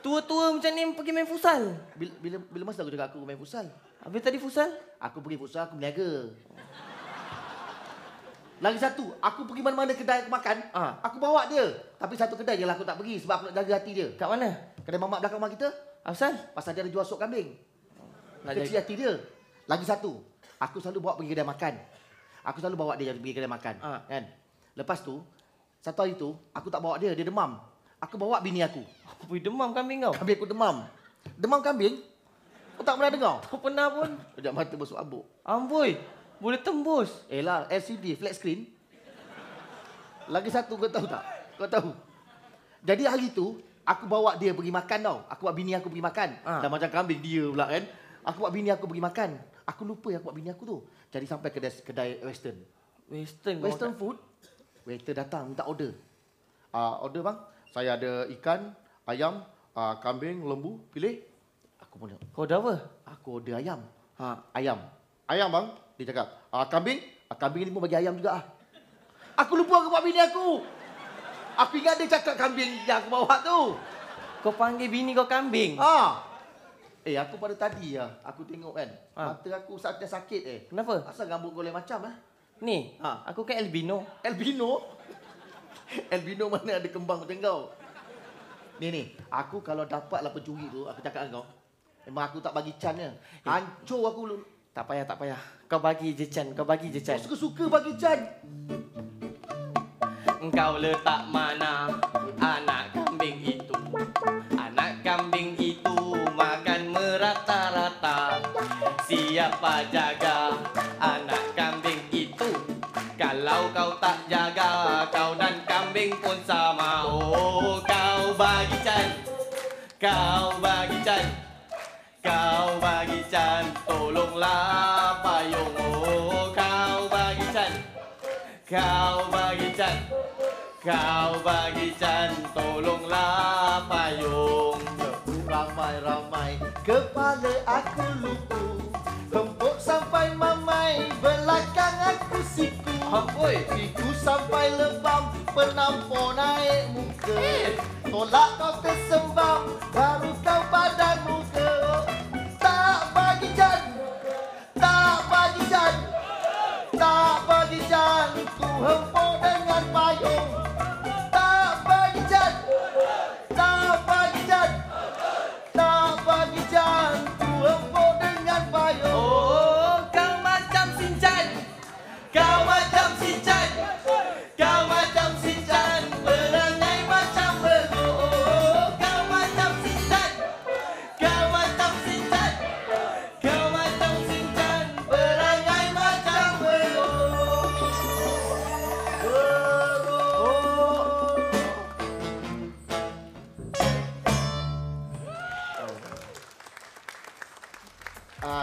Tua-tua macam ni pergi main futsal. Bila masa aku cakap aku main futsal? Habis tadi futsal? Aku pergi futsal, aku berniaga. Lagi satu, aku pergi mana-mana kedai aku makan, aku bawa dia. Tapi satu kedai je lah aku tak pergi sebab aku nak jaga hati dia. Kat mana? Kedai mamak belakang rumah kita. Asal? Pasal dia ada jual sop kambing. Kecil jaga hati dia. Lagi satu, aku selalu bawa pergi kedai makan. Aku selalu bawa dia pergi kedai makan. Kan? Lepas tu, satu hari tu, aku tak bawa dia demam. Aku bawa bini aku. Apa demam kambing kau? Kambing aku demam. Demam kambing? Kau tak pernah dengar? Tak pernah pun. Sekejap mata besuk abuk. Amboi, boleh tembus. Lah, LCD, flat screen. Lagi satu kau tahu tak? Kau tahu? Jadi hari tu, aku bawa dia pergi makan tau. Aku bawa bini aku pergi makan. Dah macam kambing dia pula kan. Aku bawa bini aku pergi makan. Aku lupa yang aku bawa bini aku tu. Jadi sampai kedai western. Western food. Waiter datang minta order. Order bang. Saya ada ikan, ayam, kambing, lembu. Pilih. Aku punya. Kau order apa? Aku order ayam. Ayam. Ayam bang. Dia cakap. Kambing. Kambing ni pun bagi ayam juga. Aku lupa aku bawa bini aku. Aku ingat dia cakap kambing yang aku bawa tu. Kau panggil bini kau kambing? Aku pada tadi aku tengok kan. Mata aku saatnya sakit Kenapa? Asal rambut kau lain macam Ni, aku kan albino. Albino? Albino mana ada kembang macam kau? Ni, aku kalau dapatlah pencuri tu, aku cakap dengan kau. Memang aku tak bagi can Hancur aku lu. Tak payah. Kau bagi je can, Kau suka-suka bagi can. Engkau letak mana anak kambing itu? Anak kambing itu makan merata-rata. Siapa jaga anak kambing itu? Kalau kau tak jaga, kau dan kambing pun sama. Oh, kau bagi can. Kau bagi can. Kau bagi can. Tolonglah payung. Oh, kau bagi can. Kau bagi can. Kau bagi can, tolonglah payung. Ramai-ramai kepala aku lupa. Hempuk sampai mamai, belakang aku siku. Siku sampai lebam, penampor naik muka. Tolak kau tersembam, baru kau badan muka. Tak bagi can, tak bagi can, tak bagi can. Ku hempuk dengan payung.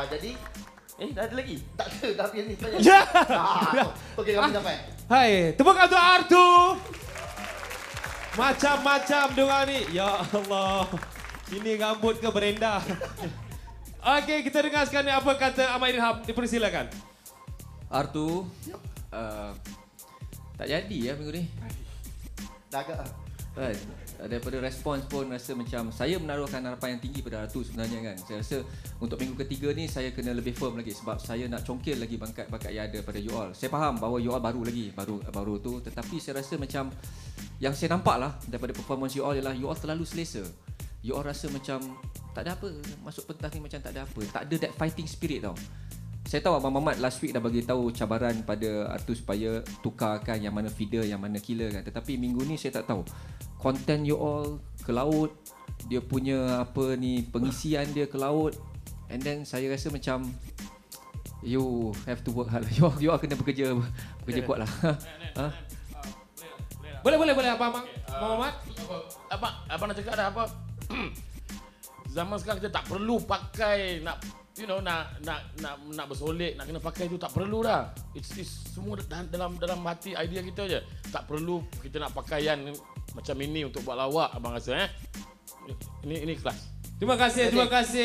Jadi dah ada lagi? Tak ada, dah habis ni saja. Ya. Okey, kami sampai. Hai, tepukan untuk Artu. Macam-macam diorang ni. Ya Allah. Ini rambut ke berenda? Okey, kita dengar sekarang ni apa kata Ahmad Irham. Dipersilakan. Artu, tak jadi minggu ni. Dah agak. Daripada respons pun rasa macam saya menaruhkan harapan yang tinggi pada Artu sebenarnya kan. Saya rasa untuk minggu ketiga ni saya kena lebih firm lagi sebab saya nak congkil lagi bakat-bakat yang ada pada you all. Saya faham bahawa you all baru tu, tetapi saya rasa macam yang saya nampak lah daripada performance you all ialah you all terlalu selesa. You all rasa macam tak ada apa, masuk pentas ni macam tak ada apa. Tak ada that fighting spirit tau. Saya tahu Abang Mamat last week dah bagi tahu cabaran pada Artu supaya tukarkan yang mana feeder, yang mana killer kan. Tetapi minggu ni saya tak tahu. Content you all ke laut, dia punya pengisian dia ke laut, and then saya rasa macam you have to work hard lah. You all kena bekerja kuat lah. Boleh Abang Mamat. Abang nak cakap dah apa? Zaman sekarang kita tak perlu pakai nak bersolek, nak kena pakai itu tak perlu dah. It's semua dalam hati idea kita je. Tak perlu kita nak pakaian macam ini untuk buat lawak, abang rasa Ini kelas. Terima kasih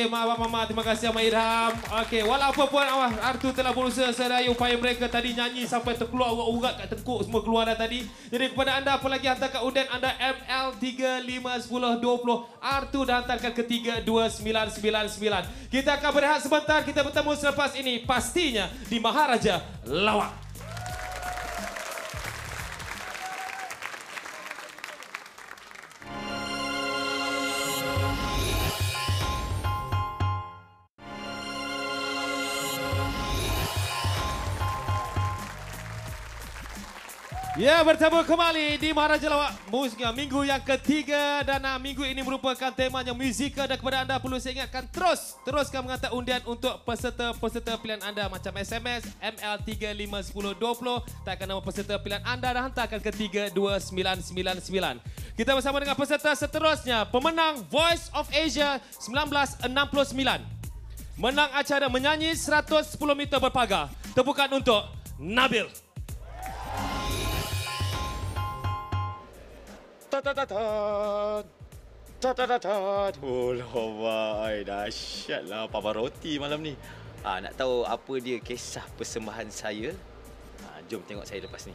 Mak Abang Mama, terima kasih Ahmad Irham. Okey, walaupun Artu telah berusaha sedaya upaya mereka tadi nyanyi sampai terkeluar urat kat tengkuk semua keluar dah tadi. Jadi kepada anda apa lagi hantar kat Uden anda ML351020. Artu dah hantarkan ke 32999. Kita akan berehat sebentar, kita bertemu selepas ini pastinya di Maharaja Lawak. Ya, bertemu kembali di Maharaja Lawak Musiknya minggu yang ketiga dan minggu ini merupakan temanya musikal dan kepada anda perlu saya ingatkan teruskan menghantar undian untuk peserta-peserta pilihan anda macam SMS ML351020 takkan nama peserta pilihan anda dan hantarkan ke 32999. Kita bersama dengan peserta seterusnya, pemenang Voice of Asia 1969. Menang acara menyanyi 110 meter berpagar. Tepukan untuk Nabil. Oh lawai, dahsyatlah Pavarotti malam ni. Nak tahu apa dia kisah persembahan saya? Jom tengok saya lepas ni.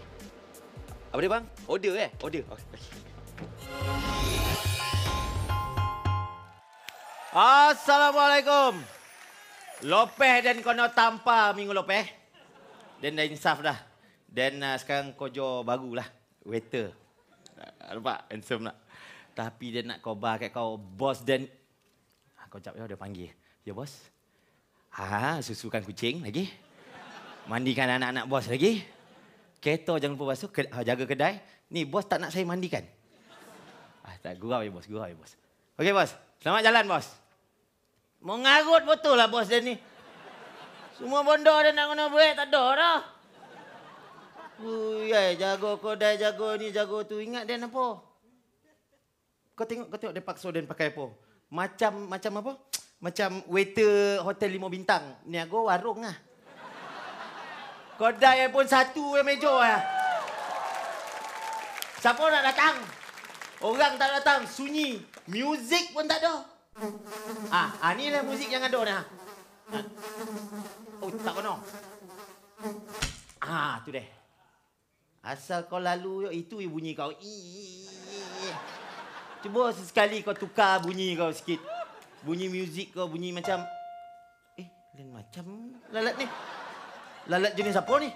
Apa dia bang? Order Order. Okay. Assalamualaikum. Lopeh dan kono tanpa minggu Lopeh. Dan dah insaf dah. Dan sekarang kojo barulah. Waiter. Nampak? Handsome nak. Tapi dia nak khabar kat kau, bos dan... Kau jap dia panggil. Ya bos? Susukan kucing lagi. Mandikan anak-anak bos lagi. Kereta jangan lupa basuh, jaga kedai. Ni bos tak nak saya mandikan. Tak, gurau ya bos. Okey bos, selamat jalan bos. Mau ngarut betul lah bos dia ni. Semua benda dia nak guna duit, tak ada dah. Jago kodai, jago ni, jago tu. Ingat dia apa? Kau tengok dia paksa dan pakai apa? Macam apa? Macam waiter hotel 5 bintang. Niaga warung lah. Kodai pun satu yang meja lah. Siapa nak datang? Orang tak datang. Sunyi. Muzik pun tak ada. Ni lah muzik yang ada ni. Oh, tak kena. Tu deh. Asal kau lalu, itu bunyi kau. Cuba sesekali kau tukar bunyi kau sikit. Bunyi muzik kau, bunyi macam... lain macam lalat ni. Lalat jenis apa ni?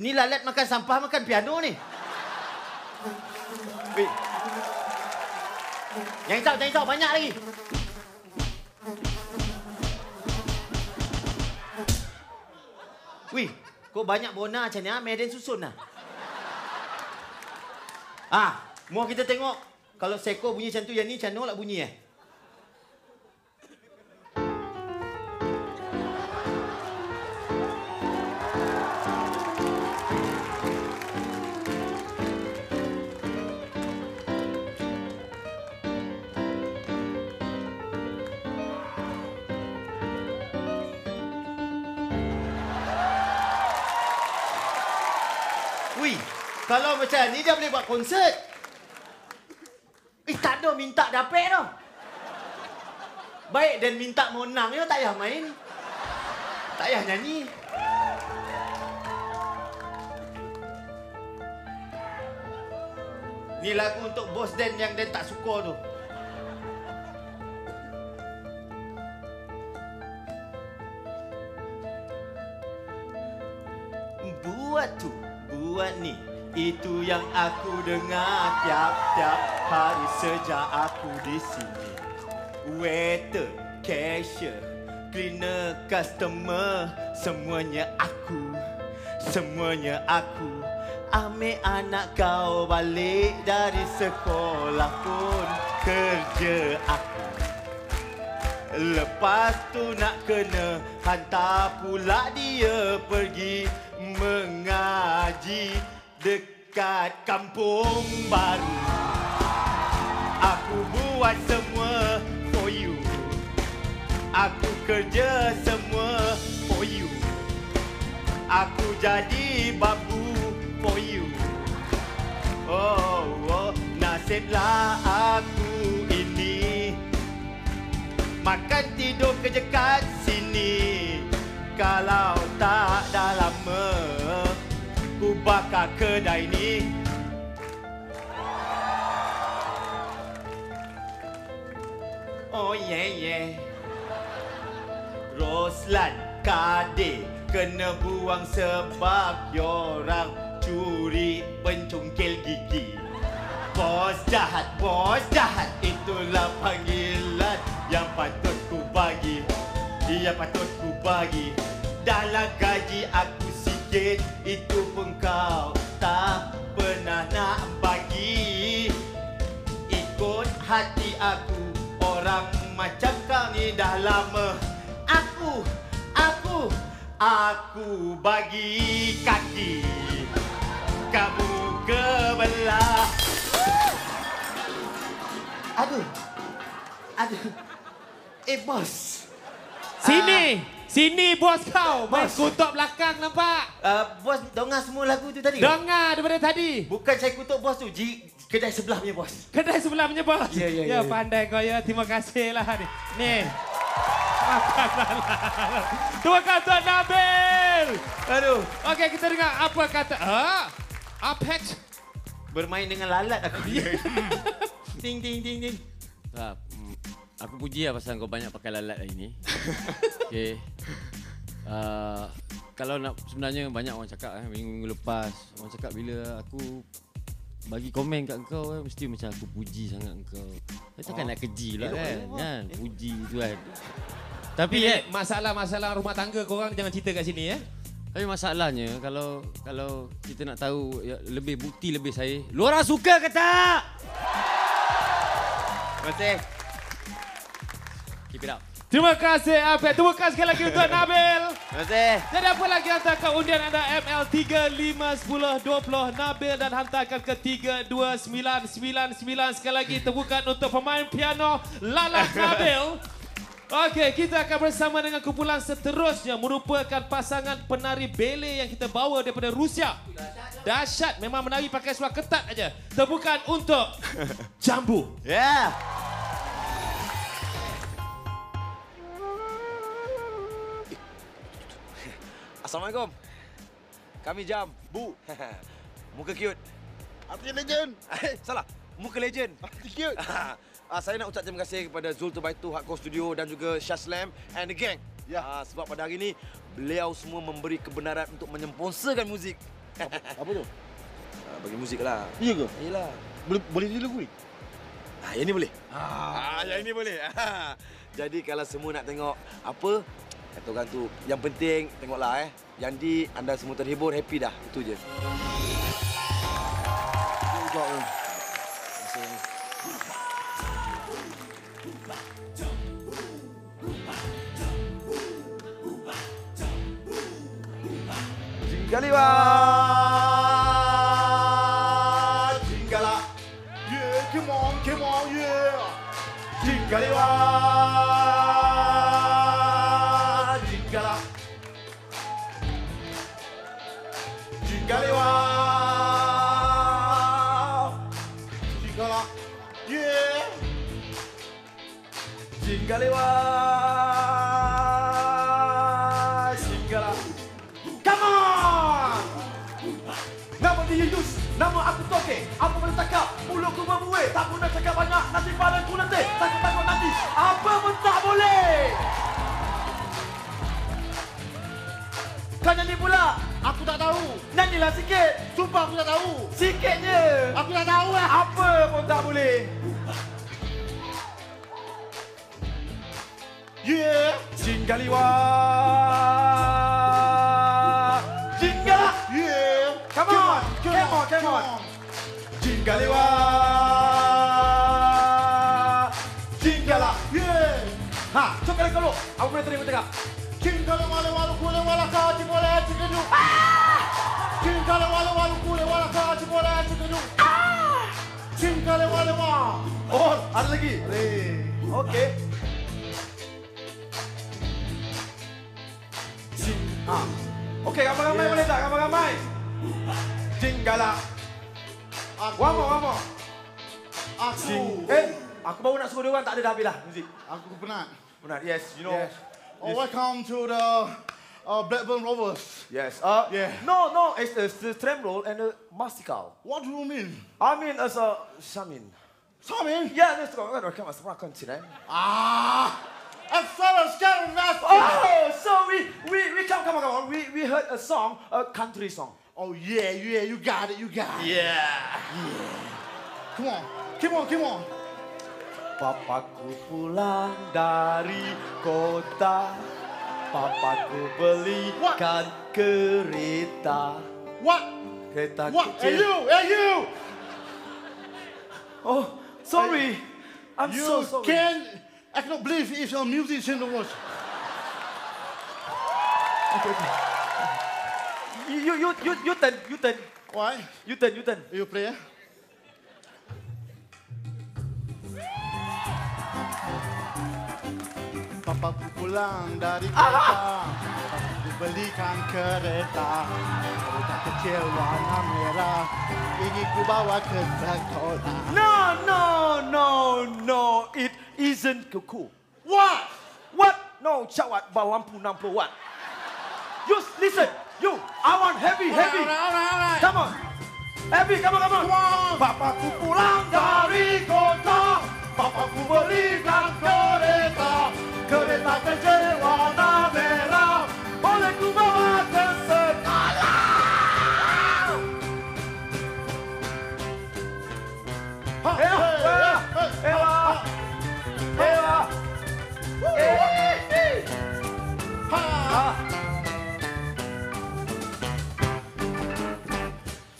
Ini lalat makan sampah, makan piano ni. Jangan risau, banyak lagi. Wih, kau banyak bona macam ni, Medan susun lah. Mau kita tengok. Kalau seko bunyi macam tu, yang ni macam mana lah bunyi Kalau macam ni dia boleh buat konsert. Tak ada minta dapat tau. Baik dan minta menang dia tak payah main. Tak payah nyanyi. Ni lagu untuk bos Dan yang Dan tak suka tu. Buat ni. Itu yang aku dengar tiap-tiap hari sejak aku di sini. Waiter, cashier, cleaner, customer, semuanya aku. Ambil anak kau balik dari sekolah pun kerja aku. Lepas tu nak kena hantar pula dia pergi mengaji dekat kampung baru. Aku buat semua for you. Aku kerja semua for you. Aku jadi babu for you. Oh, nasiblah aku ini. Makan tidur kerja kat sini. Kalau tak dah lama ku bakar kedai ni. Oh yeah. Roslan, Kadir kena buang sebab diorang curi pencungkil gigi. Bos jahat, itulah panggilan yang patut ku bagi. Sudahlah gaji aku sikit, itu pun kau tak pernah nak bagi. Ikut hati aku, orang macam kau ni dah lama. Aku bagi kaki, kamu kebelah. Aduh. Bos. Sini bos kau. Main kutuk belakang nampak. Bos dengar semua lagu tu tadi? Dengar daripada tadi. Bukan saya kutuk bos tu, kedai sebelah punya bos. Kedai sebelah punya bos? Ya, pandai kau ya. Terima kasih lah. Ni. Terima kasih Tuan Nabil. Aduh. Okey, kita dengar apa kata. Apex. Bermain dengan lalat aku. Ding. Aku puji lah pasal kau banyak pakai lalat hari ni. Okey. Kalau nak sebenarnya banyak orang cakap minggu lepas. Orang cakap bila aku bagi komen kat kau mesti macam aku puji sangat kau. Saya takkan nak keji pula kan. Puji tu kan. Tapi masalah rumah tangga korang jangan cerita kat sini ya. Tapi masalahnya kalau kita nak tahu lebih bukti lebih saya. Lu orang suka ke tak? Terima kasih. Keep it up. Terima kasih Apek. Terima kasih sekali lagi untuk Nabil. Terima kasih. Jadi apa lagi hantarkan undian anda ML 351020 Nabil dan hantarkan ke 32999 sekali lagi tepukan untuk pemain piano Lalat Nabil. Okey, kita akan bersama dengan kumpulan seterusnya merupakan pasangan penari bele yang kita bawa daripada Rusia. Dahsyat, memang menari pakai seluar ketat aja. Tepukan untuk Jambu. Yeah. Assalamualaikum. Kami Jambu. Muka cute. Arti legend. Salah. Muka legend. Arti cute. Saya nak ucap terima kasih kepada Zul Tubaitu Hardcore Studio dan juga Shazlam and the gang. Ya. Sebab pada hari ini beliau semua memberi kebenaran untuk menyemponserkan muzik. Apa tu? Bagi muzik lah. Iya ke? Iyalah. Boleh jadi lagu ni? Yang ini boleh. Yang ini boleh. Jadi kalau semua nak tengok apa, kata orang tu, yang penting tengoklah Yang di anda semua terhibur, happy dah. Itu je. Jinggaliwa, jinggala, yeah, come on, yeah. Jinggaliwa, jinggala, jinggaliwa, jinggala, yeah. Jinggaliwa, jinggala. Come on! Nama dia Yus, nama aku Toke. Apa boleh cakap? Mulutku berbuih. Tak guna cakap banyak, nanti badanku letih. Takut-takut nanti, apa pun tak boleh. Kau nyanyi pula? Aku tak tahu. Nyanyilah sikit. Sumpah aku tak tahu. Sikit je. Aku tak tahu lah. Apa pun tak boleh. Yeah. Jinggaliwa. Jinggala. Yeah. Come on. Jinggaliwa. Jinggala. Yeah. Ha, coba kalau aku boleh terima tengah. Jinggala walu kule wala kaji boleh cikenu. Jinggala walu kule wala kaji boleh cikenu. Jinggala walu. Oh, ada lagi. Okey. Okey, ramai-ramai boleh tak? Ramai-ramai. Jinggala. One more. Aku. Aku baru nak suruh dia orang tak ada dah habis lah muzik. Aku penat. Penat, yes, you know. Yes. Oh, welcome to the Blackburn Rovers. Yes. Yeah. No, it's the tram roll and the mastical. What do you mean? I mean as a shamin. Shamin? Yeah, let's go. I'm gonna come as a continent. As far as Karen Master. Oh, so we come on. We heard a song, a country song. Oh yeah, you got it. Yeah. Come on. Papaku pulang dari kota Papaku belikan kereta. What? Kereta What? Hey kecil. you! Hey you! Oh, sorry. I'm you so sorry. I cannot believe if you're a musician to watch. You turn. Why? You turn. You play, eh? Papa pulang dari kota, dibelikan kereta, kereta kecil warna merah, ingin ku bawa ke sekolah. No, it isn't cool. What? No, cawat bawah lampu 60 watt. You listen, I want heavy. Alright. Come on. Heavy, come on. Papaku pulang dari kota, papaku belikan kereta, kereta kecil warna merah, boleh ku bawa ke sekolah.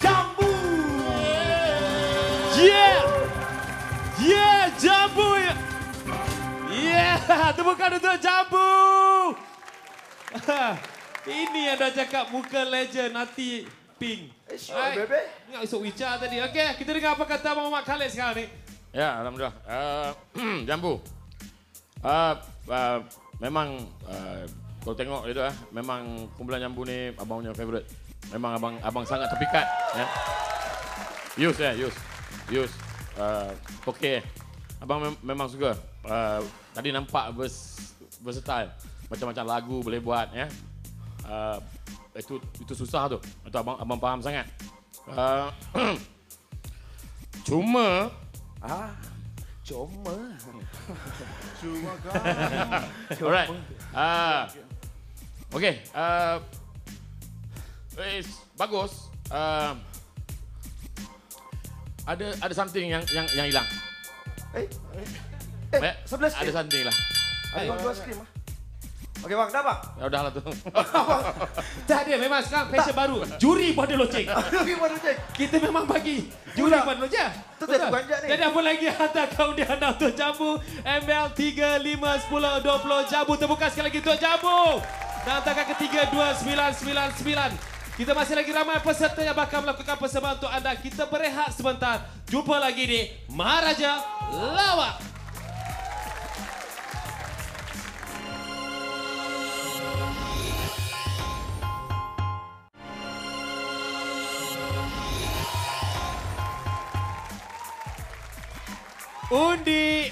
Jambu! Yeah, Jambu! Yeah, tepukan untuk Jambu! Ini yang dah cakap muka legend nanti pink. Sure, baby. Ingat esok Wicca tadi. Okey, kita dengar apa kata Abang Muhammad Khalid sekarang ni. Ya, alhamdulillah. Jambu. Memang kalau tengok itu memang kumpulan Jambu ni abang punya favorite. Memang abang sangat terpikat ya. Yus. Okey. Abang memang suka. Tadi nampak versatile. Macam-macam lagu boleh buat ya. Itu susah tu. Itu abang faham sangat. Cuma alright. Okey. Bagus. Ada something yang hilang. Sebelah ada something lah. Ada dua skrim. Okey bang, dah bang. Ya udahlah tu. Tak ada, memang sekarang fashion baru. Juri pada loceng. Kita memang bagi juri pada loceng. Tu saya banjak ni. Jadi apa lagi hantarkan undian anda untuk Jambu ML 3, 5, 10, 20 Jambu. Terbuka sekali lagi untuk Jambu. Dan hantarkan ke 32999. Kita masih lagi ramai peserta yang bakal melakukan persembahan untuk anda. Kita berehat sebentar. Jumpa lagi di Maharaja Lawak. Undi.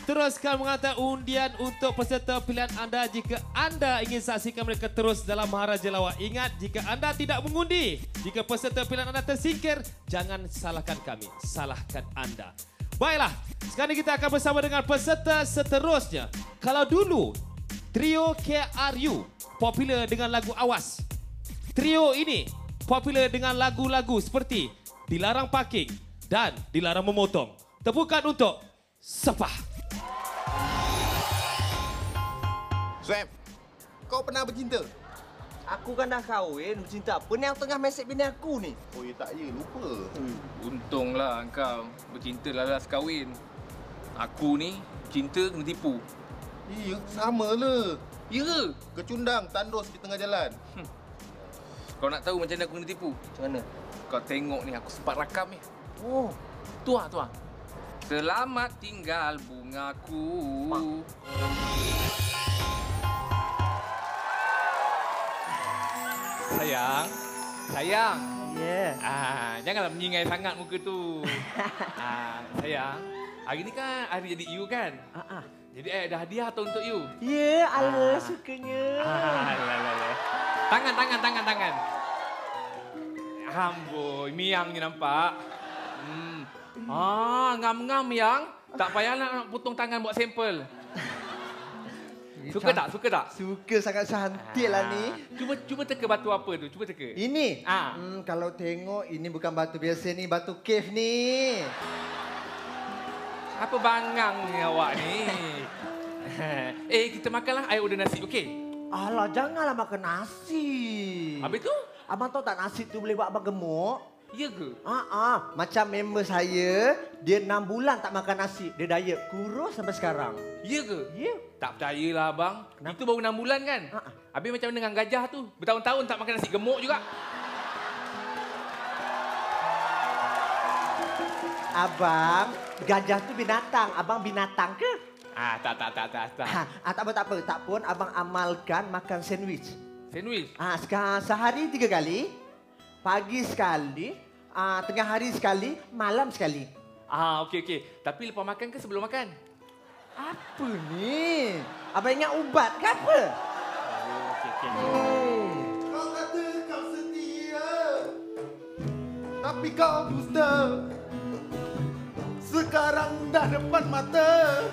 Teruskan menghantar undian untuk peserta pilihan anda jika anda ingin saksikan mereka terus dalam Maharaja Lawak. Ingat, jika anda tidak mengundi, jika peserta pilihan anda tersingkir, jangan salahkan kami, salahkan anda. Baiklah, sekarang kita akan bersama dengan peserta seterusnya. Kalau dulu, trio KRU popular dengan lagu Awas. Trio ini popular dengan lagu-lagu seperti Dilarang Parking dan Dilarang Memotong. Tepukan untuk Sepah. Swam, kau pernah bercinta? Aku kan dah kahwin, bercinta apa ni yang tengah mesej bini aku ni? Oh, ya tak ya, lupa. Untunglah kau bercinta lalas kahwin. Aku ni cinta kena tipu. Iya, sama lah. Ya ke? Kecundang, tandus di tengah jalan. Kau nak tahu macam mana aku kena tipu? Macam mana? Kau tengok ni, aku sempat rakam ni. Oh. Tuah. Selamat tinggal bungaku. Sayang. Yeah. Janganlah menyingai sangat muka tu. Sayang, hari ni kan hari jadi you kan? Jadi ada hadiah atau untuk you? Ya, Allah sukanya. Tangan. Amboi, miang ni nampak. Ngam-ngam yang. Tak payahlah nak potong tangan buat sampel. Suka tak? Suka sangat cantik lah ni. Cuba teka batu apa tu? Cuba teka. Ini? Kalau tengok, ini bukan batu biasa ni, batu cave ni. Apa bangang ni awak ni? Kita makanlah. I order nasi, okey? Alah, janganlah makan nasi. Habis tu? Abang tahu tak nasi tu boleh buat abang gemuk? Ya ke? Macam member saya, dia 6 bulan tak makan nasi. Dia diet, kurus sampai sekarang. Ya ke? Ya. Tak percayalah abang. Itu baru 6 bulan kan? Habis macam dengan gajah tu. Bertahun-tahun tak makan nasi, gemuk juga. Abang, gajah tu binatang. Abang binatang ke? Tak. Tak apa. Tak pun abang amalkan makan sandwich. Sandwich? Sehari 3 kali. Pagi sekali. Tengah hari sekali. Malam sekali. Okey. Tapi lepas makan ke sebelum makan? Apa ni? Abang ingat ubat ke apa? Kau kata kau setia, tapi kau dusta. Sekarang dah depan mata,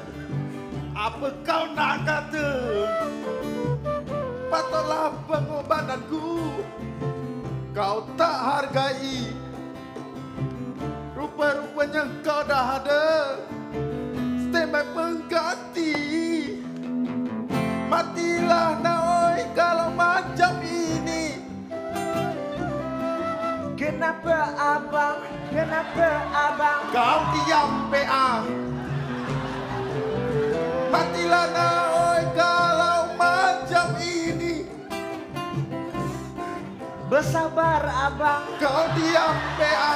apa kau nak kata? Patutlah pengorbananku kau tak hargai. Rupa-rupanya kau dah ada standby pengganti. Matilah Naoi kalau macam ini. Kenapa abang? Kau diam PA. Matilah Naoi kalau macam ini. Bersabar abang. Kau diam PA.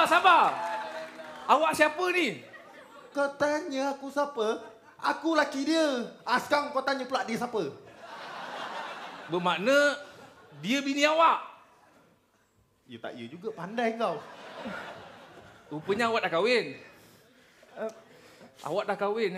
Sabar. Awak siapa ni? Kau tanya aku siapa? Aku laki dia. Sekarang kau tanya pula dia siapa? Bermakna dia bini awak? Ya tak ya juga, pandai kau. Rupanya awak dah kahwin. Awak dah kahwin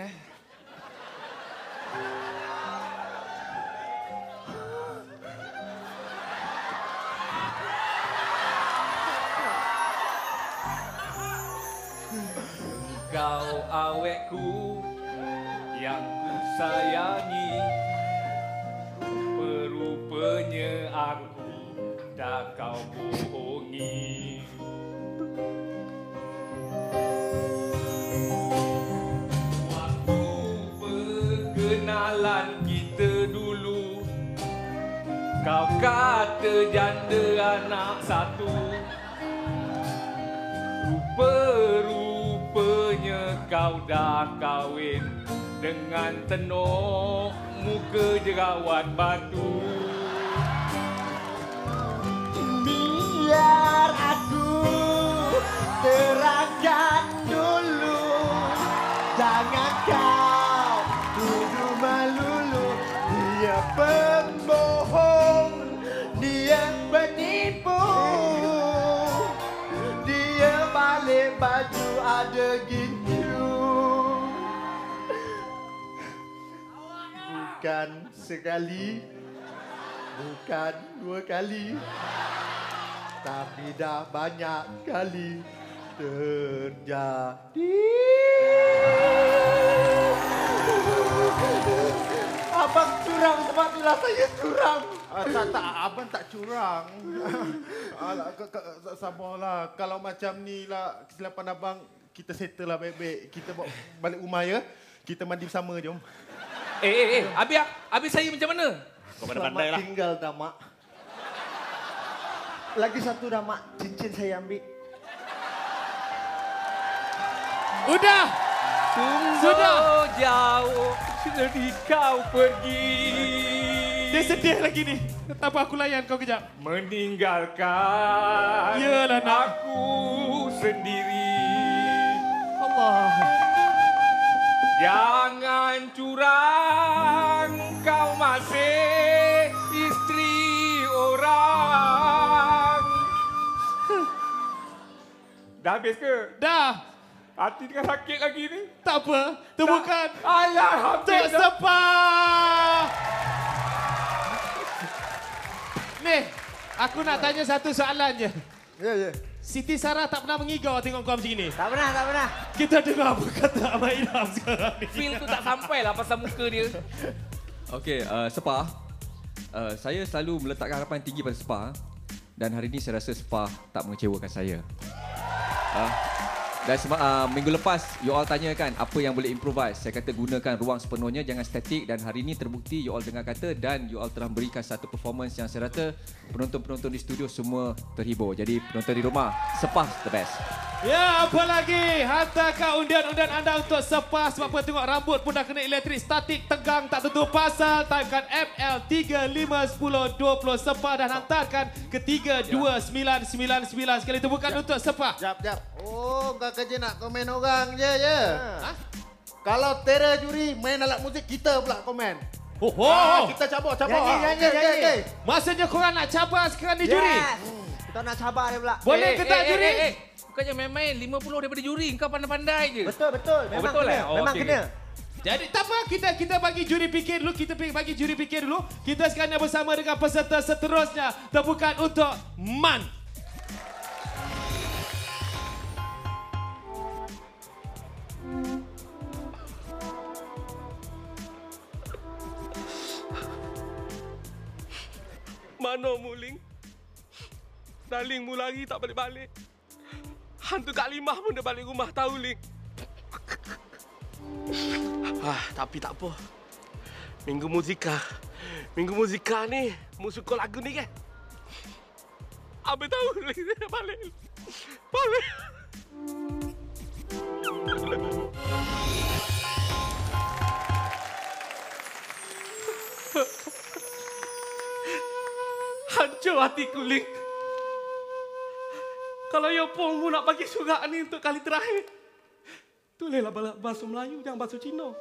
Kau awekku yang ku sayangi. Rupanya aku dah kau bohongi. Waktu perkenalan kita dulu, kau kata janda anak satu. Rupanya kau dah kahwin dengan tenor muka jerawat batu. Biar aku terangkan dulu. Jangan kau tuduh melulu. Dia pembohong, dia penipu. Dia balik baju ada gitu. Bukan sekali, bukan 2 kali, tapi dah banyak kali terjadi. Abang curang, sebab itulah saya curang. Tak, abang tak curang. Sabarlah. Kalau macam ni lah kesilapan abang, kita settle lah baik-baik. Kita bawa balik rumah ya. Kita mandi bersama, jom. Habis saya macam mana? Kau pandai-pandai lah. Selamat tinggal dah, Mak. Lagi satu dah, Mak. Cincin saya ambil. Sudah jauh jadi kau pergi. Dia sedih lagi ni. Tak apa, aku layan kau kejap. Meninggalkan Yalah, nak. aku sendiri. Allah. Jangan curang, kau masih isteri orang. Dah habis ke? Dah. Hati tengah sakit lagi ni. Tak apa, temukan. Alah, Tok Sepah. Ni, aku nak tanya satu soalan je. Ya. Siti Sarah tak pernah mengigau tengok kau macam ni? Tak pernah. Kita dengar apa kata Ahmad Ilham sekarang ni. Feel tu tak sampai lah pasal muka dia. Okey, Sepah. Saya selalu meletakkan harapan tinggi pada Sepah. Dan hari ini saya rasa Sepah tak mengecewakan saya. Dan minggu lepas, you all tanya kan apa yang boleh improvise. Saya kata gunakan ruang sepenuhnya, jangan statik. Dan hari ini terbukti you all dengar kata dan you all telah berikan satu performance yang saya rasa penonton-penonton di studio semua terhibur. Jadi penonton di rumah, Sepah the best. Ya, apa lagi? Hantarkan undian-undian anda untuk Sepah. Sebab apa? Tengok rambut pun dah kena elektrik, statik, tegang, tak tentu pasal. Typekan ML351020 Sepah dan hantarkan ke 32999. Sekali tepukan untuk Sepah. Jap. Oh, kau kerja nak komen orang je. Kalau Tera juri main alat muzik, kita pula komen. Kita cabar. Nyanyi. Maksudnya korang nak cabar sekarang di juri? Kita nak cabar dia pula. Boleh ke tak juri? Bukannya main-main 50 daripada juri. Kau pandai-pandai je. Betul. Memang betul kena. Memang kena. Jadi tak apa, kita bagi juri fikir dulu. Kita sekarang bersama dengan peserta seterusnya. Tepukan untuk Man. Mana mu, Ling? Darling mu lari tak balik-balik. Hantu Kak Limah pun dah balik rumah tahu, Ling. Tapi tak apa. Minggu muzika ni, mu suka lagu ni kan? Abang tahu, Ling, dia balik. Hancur hatiku, Ling. Kalau Yopongmu nak bagi surat ni untuk kali terakhir, tulislah bahasa Melayu, jangan bahasa Cina.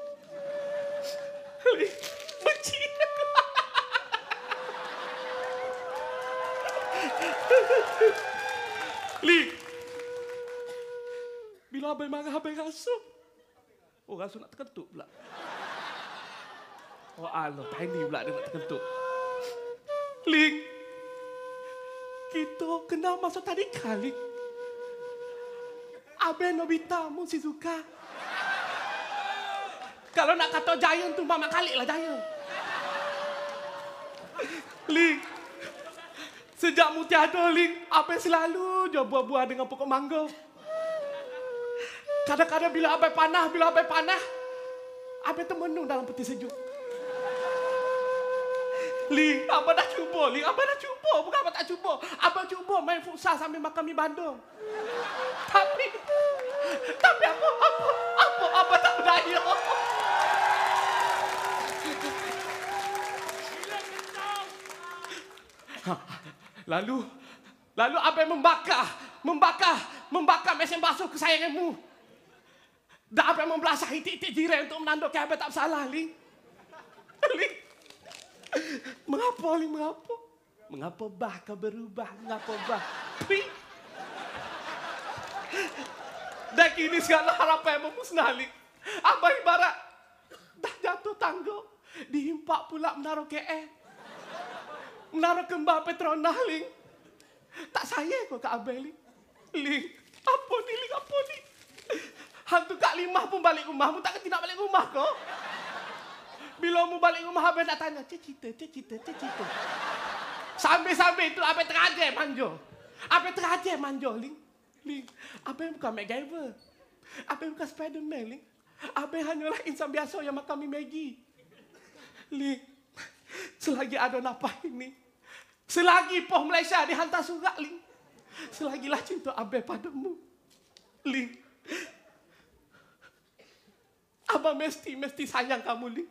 Ling, benci. Ling, bila abang marah, abang rasa. Oh, rasa nak terkentuk pula. Oh Allah, tiny pula dia nak terkentuk. Ling, kita kenal masa tadi kali. Abang Nobita mu si suka. Kalau nak kata Giant tu Mama Khalid lah Giant. Ling, sejak mu tiada, Ling, abang selalu je buah-buah dengan pokok mangga. Kadang-kadang bila abang panah, abang termenung dalam peti sejuk. Ling, abang dah cuba, Ling. Abang dah cuba. Bukan abang tak cuba. Abang cuba main futsal sambil makan mi bandung. Tapi apa abang tak berdaya. Lalu abang membakar mesin basuh kesayanganmu. Dan abang membelasah itik-itik jiran untuk menandukkan abang tak bersalah, Ling. Ling. Mengapa, Ling? Mengapa bah kau berubah? Mengapa bah? Dan kini segala harapan memusnah, Ling. Abang ibarat dah jatuh tangga, dihimpak pula menaruh KL. Menaruh kembar Petronas, Ling. Tak sayang kau kat abang, Ling. Ling, apa ni, Ling? Apa ni? Hantu Kak Limah pun balik rumah. Mu takkan tidak balik rumah kau? Bila mu balik rumah, abang nak tanya, cita. Sambil-sambil itu, abang terajar manjo. Ling, abang bukan MacGyver. Abang bukan Spiderman, Ling. Abang hanyalah insan biasa yang makan mi Maggi. Ling, selagi ada nafas ini, selagi Poh Malaysia dihantar surat, Ling, selagilah cinta abang padamu. Ling, abang mesti sayang kamu, Ling.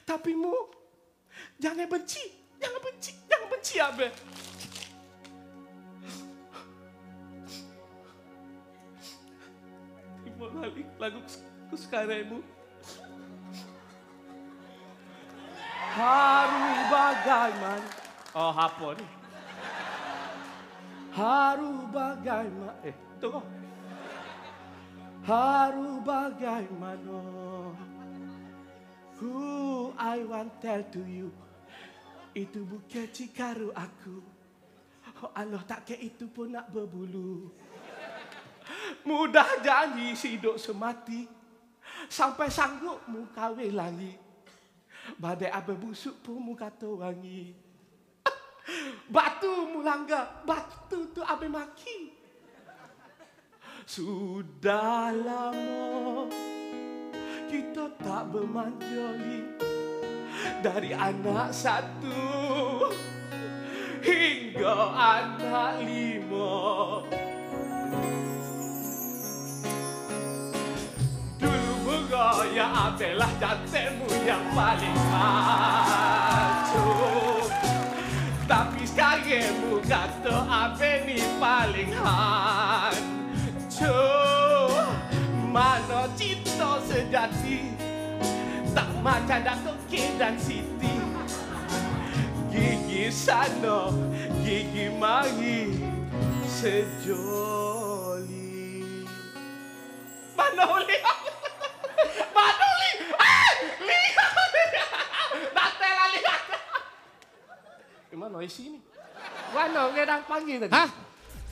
Tapi mu, jangan benci abang. Terima kasih lagu kesukaanmu. Haru bagaimana? Oh, apa ni? Haru bagaimana? Tunggu. Haru bagaimana? Who I want tell to you, itu bukan cikaru aku. Oh Allah, tak ke itu pun nak berbulu. Mudah janji hidup semati, sampai sanggup mu kahwin lagi. Badai abang busuk pun mu kata wangi. Batu mu langgar, batu tu abang maki. Sudah lama kita tak bermanjali, dari anak satu hingga anak 5. Dulu bergaya abelah jantanmu yang paling maco, tapi sekarang mu kata abe ni paling hancur. Mana cinta sejati, tak macam Datuk K dan Siti. Gigi sana, gigi mari, sejoli. Mana boleh? Mana boleh? Lihat! Datanglah lihat! Mana isi ni? Mana orang dah panggil tadi? Hah?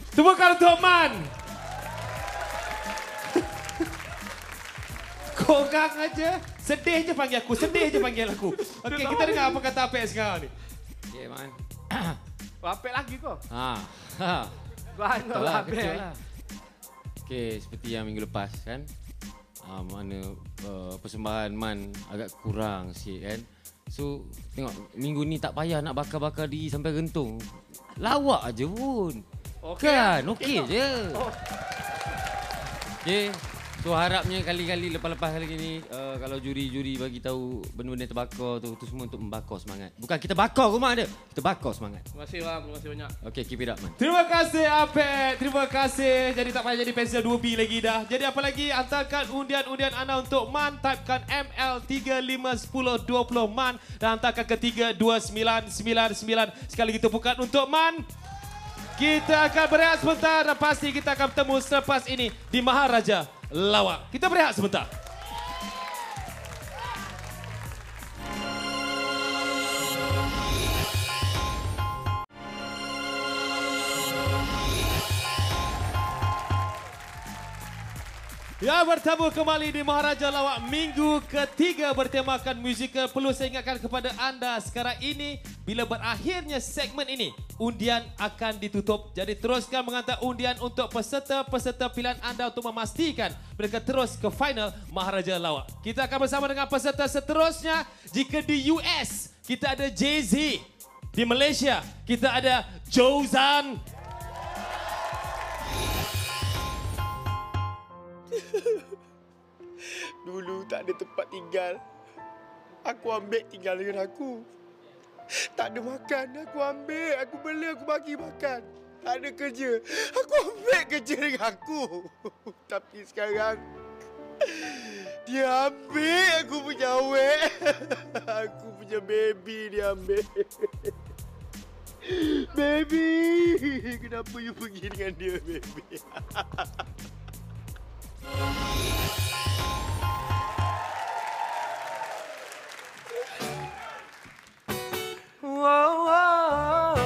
Temukan untuk Man. Korang aja. Sedih je panggil aku. Sedih je panggil aku. Okey, kita dengar apa kata Apek sekarang ni. Okay, Man. Apek lagi kau? Banyak lah Apek. Okay, seperti yang minggu lepas kan. Mana persembahan Man agak kurang sikit kan. So, tengok minggu ni tak payah nak bakar-bakar diri sampai gentung. Lawak aje pun. Okay. Kan? Okey je. Oh. Okay. So harapnya kali-kali lepas-lepas kali ni kalau juri-juri bagi tahu benda-benda terbakar tu semua untuk membakar semangat. Bukan kita bakar rumah dia, kita bakar semangat. Terima kasih bang, terima kasih banyak. Okay, keep it up Man. Terima kasih Apek. Terima kasih. Jadi tak payah jadi pensel 2B lagi dah. Jadi apa lagi, hantarkan undian-undian anda untuk Man. Typekan ML351020 Man dan hantarkan ke 32999. Sekali lagi tepukan untuk Man. Kita akan berehat sebentar dan pasti kita akan bertemu selepas ini di Maharaja Lawak. Kita berehat sebentar. Ya, bertemu kembali di Maharaja Lawak minggu ketiga bertemakan musikal. Perlu saya ingatkan kepada anda sekarang ini, bila berakhirnya segmen ini, undian akan ditutup. Jadi teruskan menghantar undian untuk peserta-peserta pilihan anda untuk memastikan mereka terus ke final Maharaja Lawak. Kita akan bersama dengan peserta seterusnya. Jika di US, kita ada Jay-Z. Di Malaysia, kita ada Jozan. Dulu tak ada tempat tinggal. Aku ambil tinggal dengan aku. Tak ada makan, aku ambil. Aku bela, aku bagi makan. Tak ada kerja, aku ambil kerja dengan aku. Tapi sekarang, dia ambil aku punya awet. Aku punya baby dia ambil. Baby, kenapa you pergi dengan dia, baby? Whoa, whoa,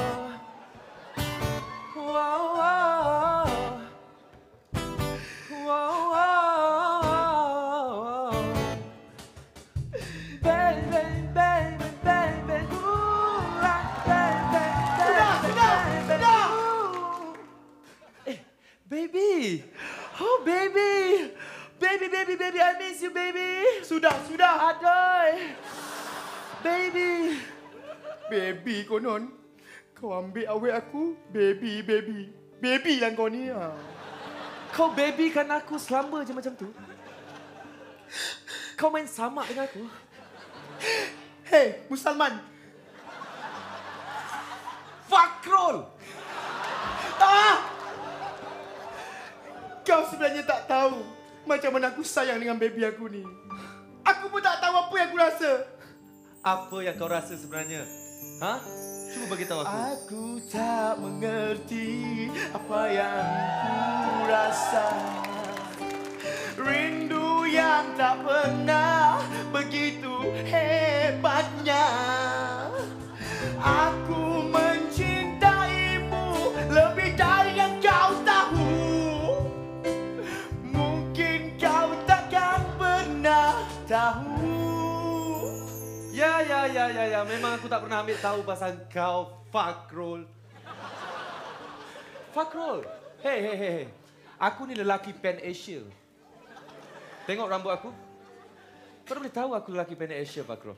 whoa, whoa, whoa, whoa, baby, baby, baby, ooh, baby, sudah. Baby, oh baby, baby, I miss you, baby. Sudah. Adoy, baby. Baby konon, kau ambil awet aku, baby. Baby lah kau ni. Kau baby kan aku selamba je macam tu. Kau main sama dengan aku. Hey, Musalman. Fakrul. Kau sebenarnya tak tahu macam mana aku sayang dengan baby aku ni. Aku pun tak tahu apa yang aku rasa. Apa yang kau rasa sebenarnya? Ha? Cuba bagi tahu aku. Aku tak mengerti apa yang ku rasa. Rindu yang tak pernah begitu hebatnya. Aku mencintaimu lebih dari yang kau tahu. Mungkin kau takkan pernah tahu. Ya. Memang aku tak pernah ambil tahu pasal kau, Fakrul. Fakrul. Hey. Aku ni lelaki Pan Asia. Tengok rambut aku. Kau boleh tahu aku lelaki Pan Asia, Fakrul.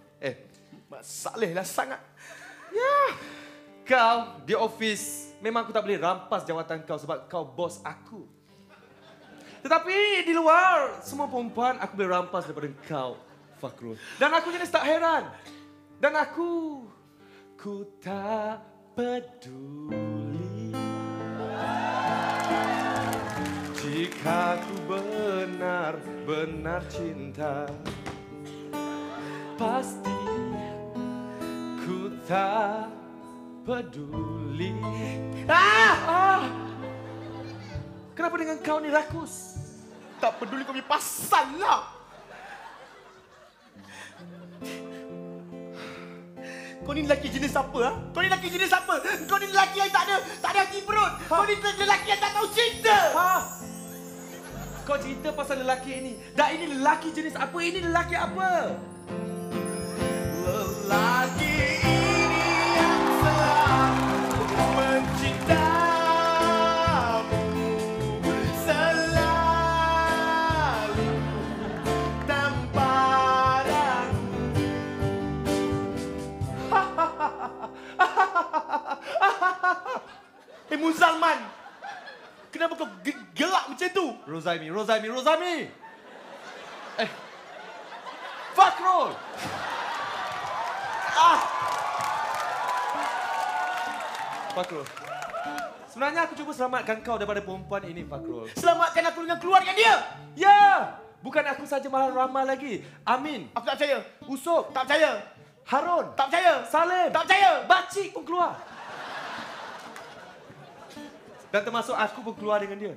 Masalah lah sangat. Ya. Kau di office, memang aku tak boleh rampas jawatan kau sebab kau bos aku. Tetapi di luar, semua perempuan aku boleh rampas daripada kau, Fakrul. Dan aku jenis tak heran. Dan ku tak peduli jika ku benar-benar cinta. Pasti ku tak peduli. Kenapa dengan kau ni rakus? Tak peduli kau punya pasal lah. Kau ni lelaki jenis apa? Ha? Kau ni lelaki jenis apa? Kau ni lelaki yang tak ada hati perut. Kau ni lelaki yang tak tahu cinta. Kau cerita pasal lelaki ini. Dah ini lelaki jenis apa? Ini lelaki apa? Lelaki ini yang selalu mencintai. Muzalman, kenapa kau gelak macam tu? Rozaimi. Fakrul. Fakrul. Sebenarnya aku cuba selamatkan kau daripada perempuan ini, Fakrul. Selamatkan aku dengan keluarga dia? Ya. Bukan aku saja, malah ramai lagi. Amin. Aku tak percaya. Usop. Tak percaya. Harun. Tak percaya. Salim. Tak percaya. Bacik pun keluar. Dan termasuk aku pun keluar dengan dia.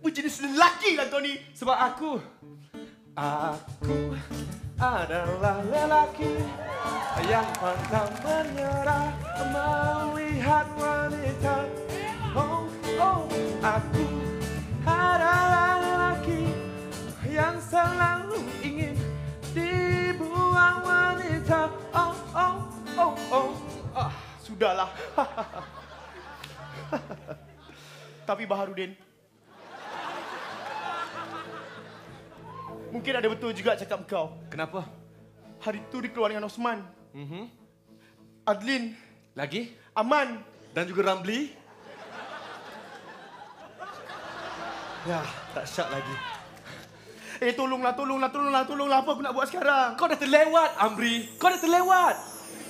Berjenis lelaki lah kau ni. Sebab aku adalah lelaki yang pantang menyerah melihat wanita. Aku adalah lelaki yang selalu ingin dibuang wanita. Sudahlah. Tapi Baharudin, mungkin ada betul juga cakap kau. Kenapa? Hari itu dia keluar dengan Osman. Adlin. Lagi? Aman. Dan juga Ramli. Ya, tak syak lagi. Tolonglah. Apa aku nak buat sekarang? Kau dah terlewat, Amri. Kau dah terlewat.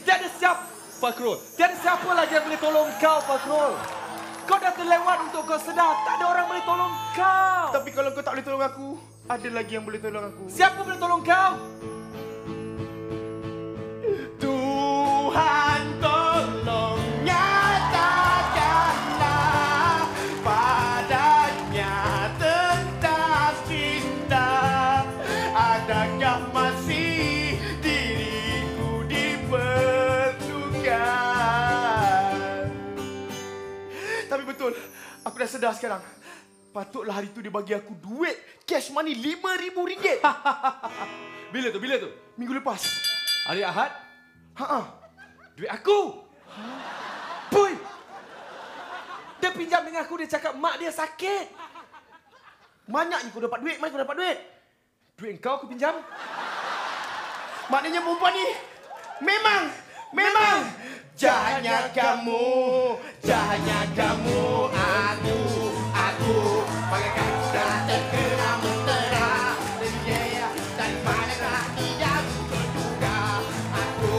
Tiada siapa, Fakrul. Tiada siapa lagi yang boleh tolong kau, Fakrul. Kau dah terlewat untuk kau sedar. Tak ada orang boleh tolong kau. Tapi kalau kau tak boleh tolong aku, ada lagi yang boleh tolong aku. Siapa boleh tolong kau? Tuhan tolong nyatakanlah padanya tentang cinta. Adakah masih diriku diperlukan? Tapi betul, aku dah sedar sekarang. Patutlah hari tu dia bagi aku duit cash money RM5,000. Bila tu? Minggu lepas. Hari Ahad? Duit aku. Puy. Dia pinjam dengan aku, dia cakap mak dia sakit. Banyaknya kau dapat duit, mana kau dapat duit? Duit kau aku pinjam. Maknanya perempuan ni memang jahatnya kamu, aku bagaikan kuda terkena mentera. Dari manakah dia terduga? Aku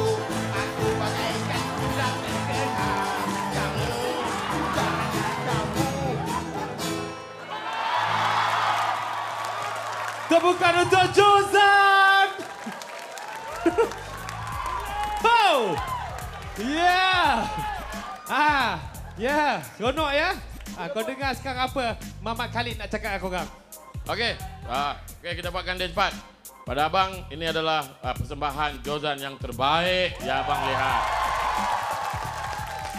bagaikan kuda terkena kamu, jahatnya kamu. Tepukan untuk Jozan. Oh, seronok ya. Kau dengar sekarang apa Mamat Khalid nak cakap dengan korang? Okey, kita buatkan dia cepat. Pada abang, ini adalah persembahan Jozan yang terbaik yang abang lihat.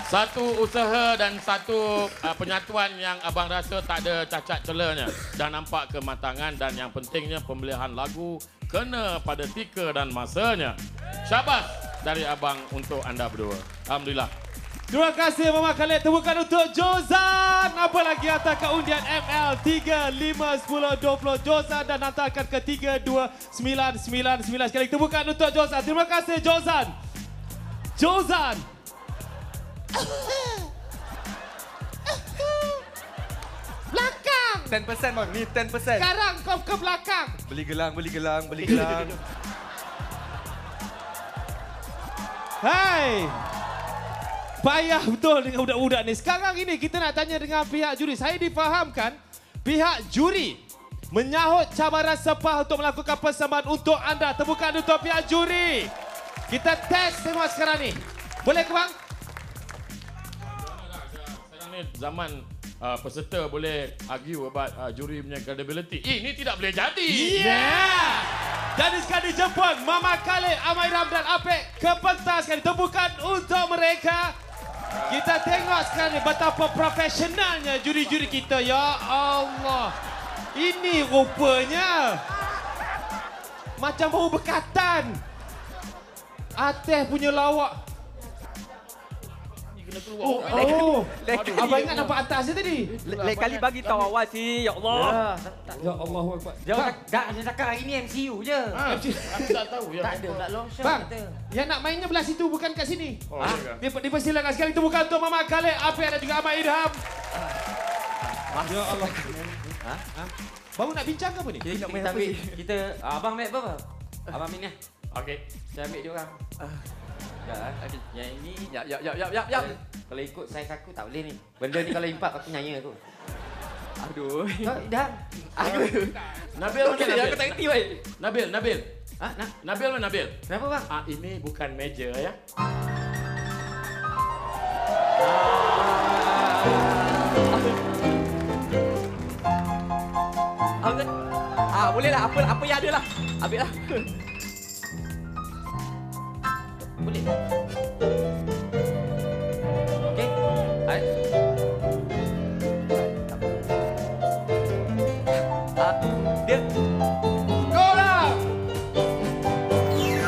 Satu usaha dan satu penyatuan yang abang rasa tak ada cacat celanya. Dah nampak kematangan dan yang pentingnya pemilihan lagu kena pada tika dan masanya. Syabas dari abang untuk anda berdua. Alhamdulillah. Terima kasih Mama Khalid. Tepukan untuk Jozan. Apa lagi hantarkan undian ML 3, 5, 10, 20 Jozan dan hantarkan ke 3, 2, 9, 9, 9. Sekali tepukan untuk Jozan. Terima kasih Jozan. Jozan. Belakang. 10% bang, ni 10%. Sekarang kau ke belakang. Beli gelang, beli gelang, beli gelang. Hai. Payah betul dengan budak-budak ni. Sekarang ini kita nak tanya dengan pihak juri. Saya difahamkan pihak juri menyahut cabaran sepah untuk melakukan persembahan untuk anda. Tepukan untuk pihak juri. Kita test tengok sekarang ni. Boleh ke bang? Sekarang ni zaman peserta boleh argue about juri punya credibility. Ini tidak boleh jadi. Yeah! Jadi sekarang dijemput Mama Khalid, Amairam dan Apek ke pentas sekali. Tepukan untuk mereka. Kita tengok sekarang ni betapa profesionalnya juri-juri kita. Ya Allah. Ini rupanya macam bau bekatan. Ateh punya lawak. Oh, abang ingat nampak atasnya tadi? Lain kali bagi tahu awal sih. Ya Allah. Ya Allah. Dia cakap hari ni MCU je. Aku tak tahu. Tak ada pula long shot Bang, kita. yang nak mainnya belah situ bukan kat sini. Oh, Dipersilakan sekali. Itu bukan untuk Mama Khalid, Apek dan juga Ahmad Idham. Ya Allah. Baru nak bincang ke apa ni? Kita ambil. Kita abang ambil berapa? Abang ambil ni. Okey. Saya ambil dia orang. Okay. Yang ini, Yap. Kalau ikut saiz aku tak boleh ni. Benda ni kalau impak aku nyaya aku. Aduh. Dah. Nabil mana Nabil? Aku tak kerti baik. Nabil. Nabil mana Nabil? Kenapa bang? Ini bukan meja ya. Boleh lah. Apa yang ada lah. Ambil lah. Boleh. Okey. Hai. Dia. Go lah.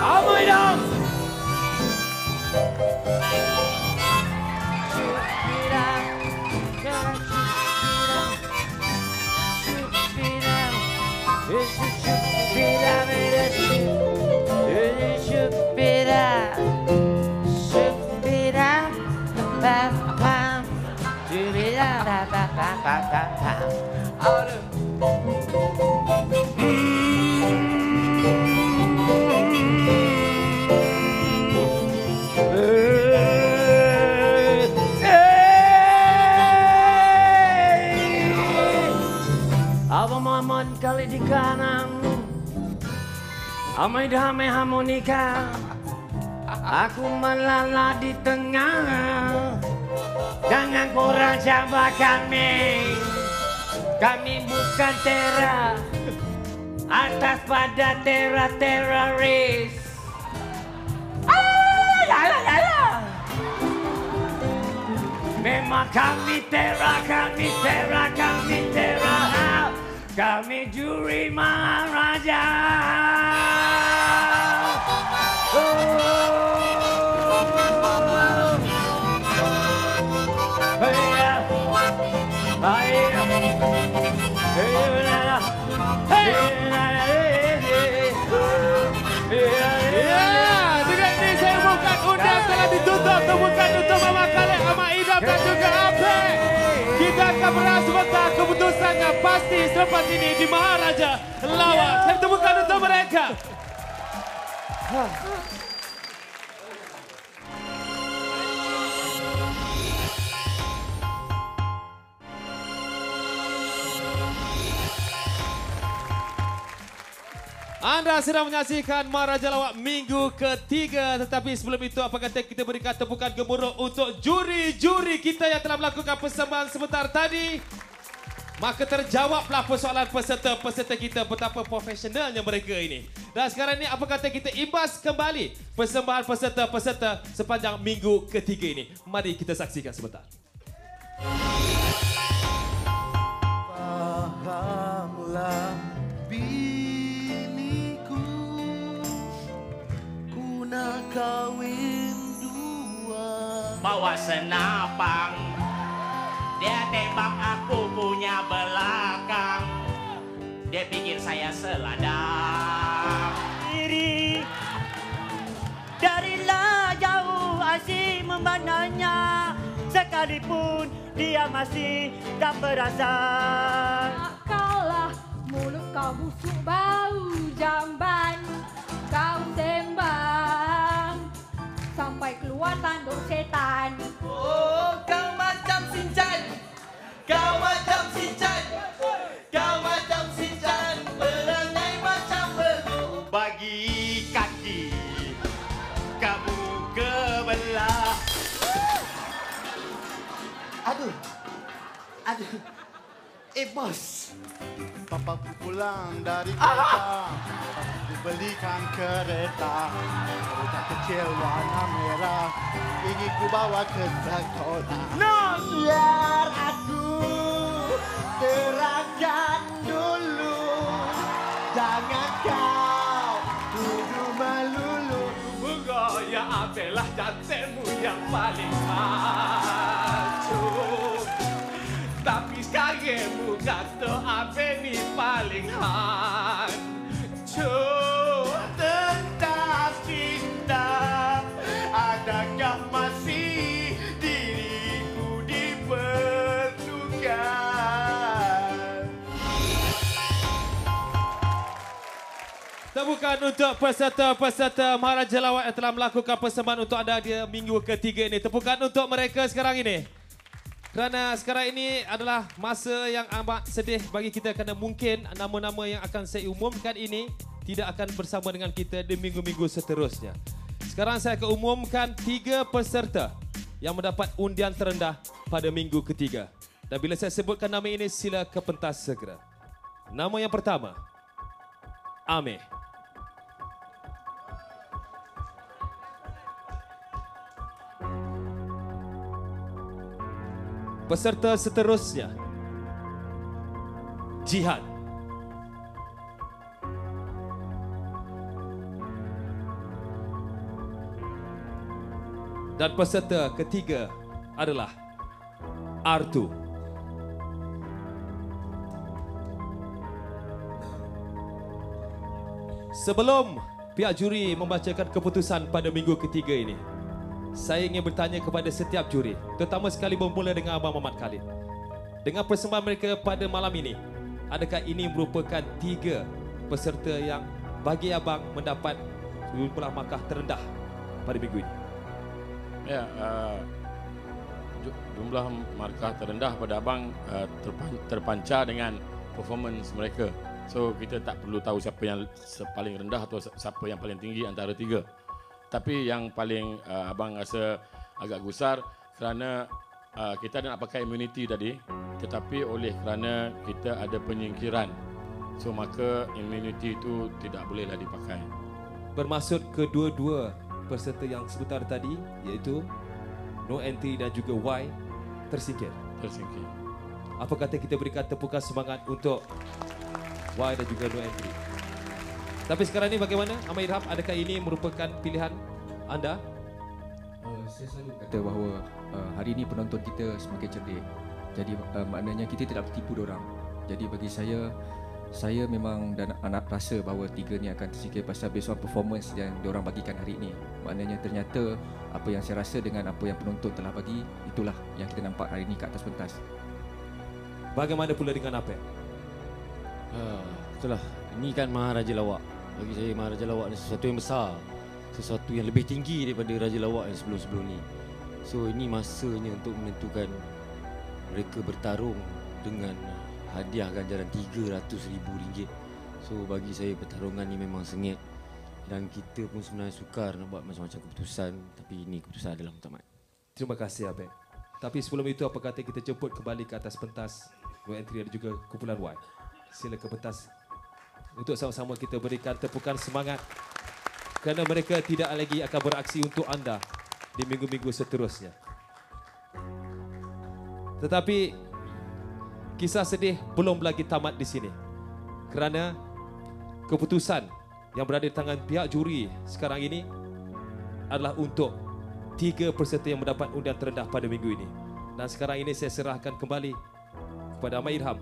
Amai dong. Abang Muhammad kali di kanan, Amai damai harmonika, aku melala di tengah. Jangan korang cabar kami. Kami bukan tera atas pada teroris. Yalah. Memang kami tera. Kami juri Maharaja. Dengan ini saya umumkan undian telah ditutup. Tepukan untuk Mama Khalid, Ahmad Idham dan juga Apek. Kita akan beras sebentar keputusannya pasti selepas ini di Maharaja Lawak. Saya tepukan untuk mereka. Anda sedang menyaksikan Maharaja Lawak minggu ketiga. Tetapi sebelum itu, apa kata kita berikan tepukan gemuruh untuk juri-juri kita yang telah melakukan persembahan sebentar tadi. Maka terjawablah persoalan peserta-peserta kita betapa profesionalnya mereka ini. Dan sekarang ini, apa kata kita imbas kembali persembahan peserta-peserta sepanjang minggu ketiga ini. Mari kita saksikan sebentar. Fahamlah nak kawin dua. bawa senapang. Dia tembak aku punya belakang. Dia pikir saya seladang. Diri darilah jauh asyik memandangnya, sekalipun dia masih tak perasan. Kalah mulut kau busuk bau jamban, kau sembang sampai keluar tanduk setan. Oh, kau macam Sinchan, kau macam Sinchan, kau macam Sinchan, perangai macam beru. Bagi kaki kamu kebelah. Aduh. Bos. Papa pulang dari kota. Belikan kereta. Kereta kecil warna merah. Ingin ku bawa ke sekolah. No, biar aku terangkan dulu. Jangan kau duduk melulu. Bergaya abelah jantemu yang paling maju. Tapi sekarang muka tu abe ni paling hancur. Tetapi tak, adakah masih diriku diperlukan? Tepukan untuk peserta-peserta Maharaja Lawak yang telah melakukan persembahan untuk anda di minggu ketiga ini. Tepukan untuk mereka sekarang ini. Kerana sekarang ini adalah masa yang amat sedih bagi kita kerana mungkin nama-nama yang akan saya umumkan ini tidak akan bersama dengan kita di minggu-minggu seterusnya. Sekarang saya akan umumkan 3 peserta yang mendapat undian terendah pada minggu ketiga. Dan bila saya sebutkan nama ini, sila ke pentas segera. Nama yang pertama, Amir. Peserta seterusnya, Jihad. Dan peserta ketiga adalah Artu. Sebelum pihak juri membacakan keputusan pada minggu ketiga ini, saya ingin bertanya kepada setiap juri, terutama sekali bermula dengan Abang Muhammad Khalid. Dengan persembahan mereka pada malam ini, adakah ini merupakan 3 peserta yang bagi Abang mendapat jumlah markah terendah pada minggu ini? Ya, jumlah markah terendah pada Abang terpancar dengan performance mereka. So, kita tak perlu tahu siapa yang paling rendah atau siapa yang paling tinggi antara 3. Tapi yang paling Abang rasa agak gusar kerana kita nak pakai immunity tadi, tetapi oleh kerana kita ada penyingkiran, so maka immunity itu tidak bolehlah dipakai. Bermaksud kedua-dua peserta yang sebentar tadi, iaitu No Entry dan juga Y, tersingkir. Tersingkir. Apa kata kita berikan tepukan semangat untuk Y dan juga No Entry. Tapi sekarang ini bagaimana, Ahmad Irham? Adakah ini merupakan pilihan anda? Saya selalu kata bahawa hari ini penonton kita semakin cerdik. Jadi maknanya kita tidak tertipu diorang. Jadi bagi saya memang dan anak rasa bahawa 3 ni akan tersingkir pasal based on performance yang diorang bagikan hari ini. Maknanya ternyata apa yang saya rasa dengan apa yang penonton telah bagi, itulah yang kita nampak hari ini kat atas pentas. Bagaimana pula dengan Apek? Itulah, ini kan Maharaja Lawak. Bagi saya Maharaja Lawak ni sesuatu yang besar, sesuatu yang lebih tinggi daripada Raja Lawak yang sebelum-sebelum ni. So ini masanya untuk menentukan mereka bertarung dengan hadiah ganjaran RM300,000. So bagi saya pertarungan ni memang sengit dan kita pun sebenarnya sukar nak buat macam-macam keputusan, tapi ini keputusan adalah mutamat. Terima kasih Apek. Tapi sebelum itu apa kata kita jemput kembali ke atas pentas No Entry dan juga kumpulan Y. Sila ke pentas untuk sama-sama kita berikan tepukan semangat kerana mereka tidak lagi akan beraksi untuk anda di minggu-minggu seterusnya. Tetapi kisah sedih belum lagi tamat di sini. Kerana keputusan yang berada di tangan pihak juri sekarang ini adalah untuk 3 peserta yang mendapat undian terendah pada minggu ini. Dan sekarang ini saya serahkan kembali kepada Ahmad Irham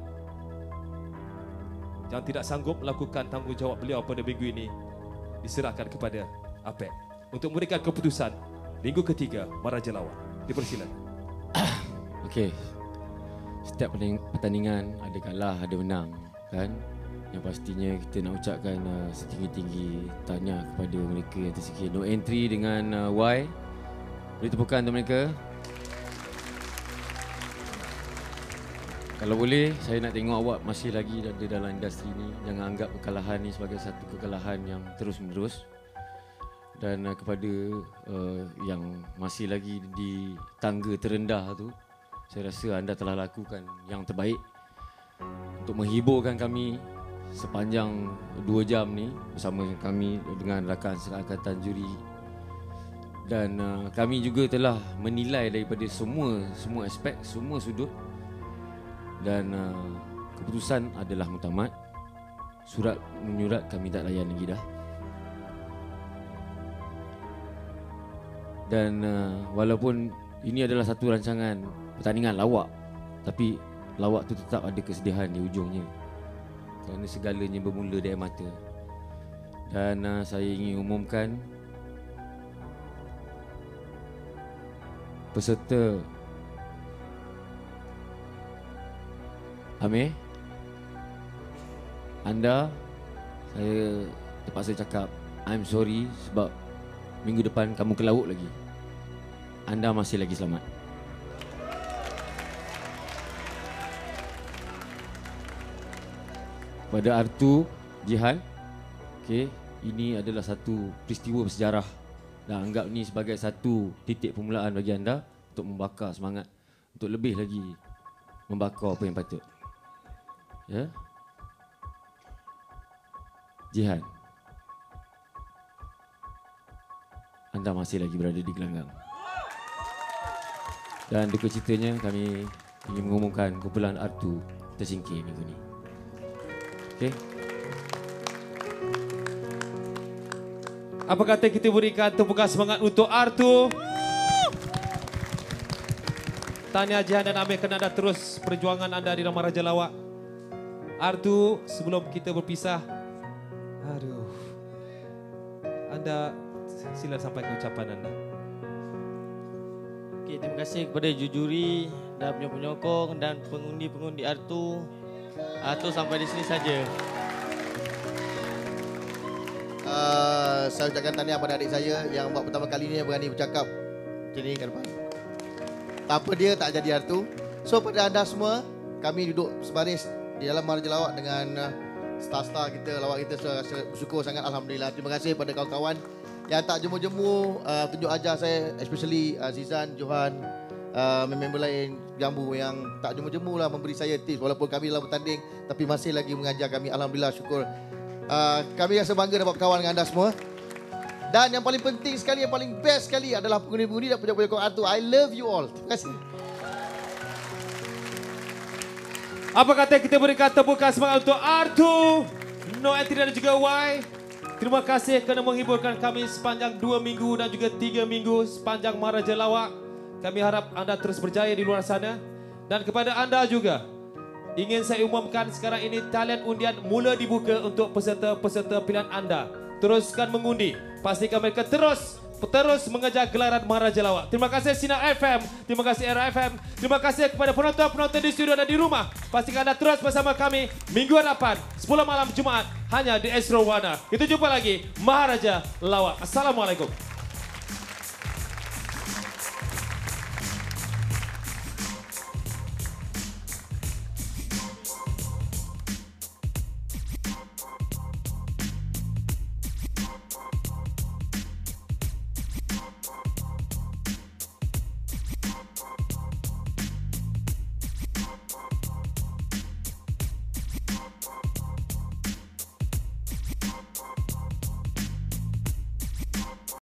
yang tidak sanggup melakukan tanggungjawab beliau pada minggu ini, diserahkan kepada APEC untuk memberikan keputusan minggu ketiga Maharaja Lawak. Dipersilakan. Okey. Setiap pertandingan ada kalah, ada menang, kan? Yang pastinya kita nak ucapkan setinggi-tinggi tahniah kepada mereka yang tersikir. No entry dengan Y. Beri tepukan untuk mereka. Kalau boleh, saya nak tengok awak masih lagi ada dalam industri ni. Jangan anggap kekalahan ni sebagai satu kekalahan yang terus-menerus. Dan kepada yang masih lagi di tangga terendah tu, saya rasa anda telah lakukan yang terbaik untuk menghiburkan kami sepanjang 2 jam ni bersama kami dengan rakan seangkatan juri. Dan kami juga telah menilai daripada semua aspek, semua sudut. Dan keputusan adalah muktamad. Surat menyurat kami tak layan lagi dah. Dan walaupun ini adalah satu rancangan pertandingan lawak, tapi lawak tu tetap ada kesedihan di ujungnya. Kerana segalanya bermula dari mata. Dan saya ingin umumkan peserta Amir, anda, saya terpaksa cakap I'm sorry sebab minggu depan kamu ke laut lagi. Anda masih lagi selamat. Pada Artu Jihan, okay, ini adalah satu peristiwa bersejarah dan anggap ni sebagai satu titik permulaan bagi anda untuk membakar semangat, untuk lebih lagi membakar apa yang patut. Ya, Jihan, anda masih lagi berada di gelanggang. Dan duka citanya kami ingin mengumumkan kumpulan Artu tersingkir minggu ni. Okey. Apa kata kita berikan tepukan semangat untuk Artu? Tahniah Jihan dan Amir kerana anda terus perjuangan anda di Maharaja Lawak. Artu, sebelum kita berpisah, anda sila sampaikan ucapan anda. Okey, terima kasih kepada juri dan penyokong dan pengundi-pengundi Artu. Artu sampai di sini saja. Saya ucapkan tahniah pada adik saya yang buat pertama kali ni berani bercakap sini ke depan. Tanpa dia tak jadi Artu. So pada anda semua, kami duduk sebaris di dalam Maharaja Lawak dengan star-star kita, lawak kita, bersyukur sangat, alhamdulillah. Terima kasih pada kawan-kawan yang tak jemu-jemu tunjuk ajar saya, especially Zizan, Johan, member lain Jambu yang tak jemu-jemu lah memberi saya tips walaupun kami dalam bertanding tapi masih lagi mengajar kami, alhamdulillah, syukur. Kami rasa bangga dapat berkawan dengan anda semua. Dan yang paling penting sekali, yang paling best sekali adalah pengundi-pengundi dan penyokong Artu. I love you all. Terima kasih. Apa kata kita berikan tepukan semangat untuk Artu, No Entry dan juga Y. Terima kasih kerana menghiburkan kami sepanjang 2 minggu dan juga 3 minggu sepanjang Maharaja Lawak. Kami harap anda terus berjaya di luar sana. Dan kepada anda juga, ingin saya umumkan sekarang ini talian undian mula dibuka untuk peserta-peserta pilihan anda. Teruskan mengundi. Pastikan mereka terus mengejar gelaran Maharaja Lawak. Terima kasih Sinar FM, terima kasih Era FM, terima kasih kepada penonton-penonton di studio dan di rumah. Pastikan anda terus bersama kami minggu hadapan 10 malam Jumaat hanya di Astro Warna. Kita jumpa lagi Maharaja Lawak. Assalamualaikum.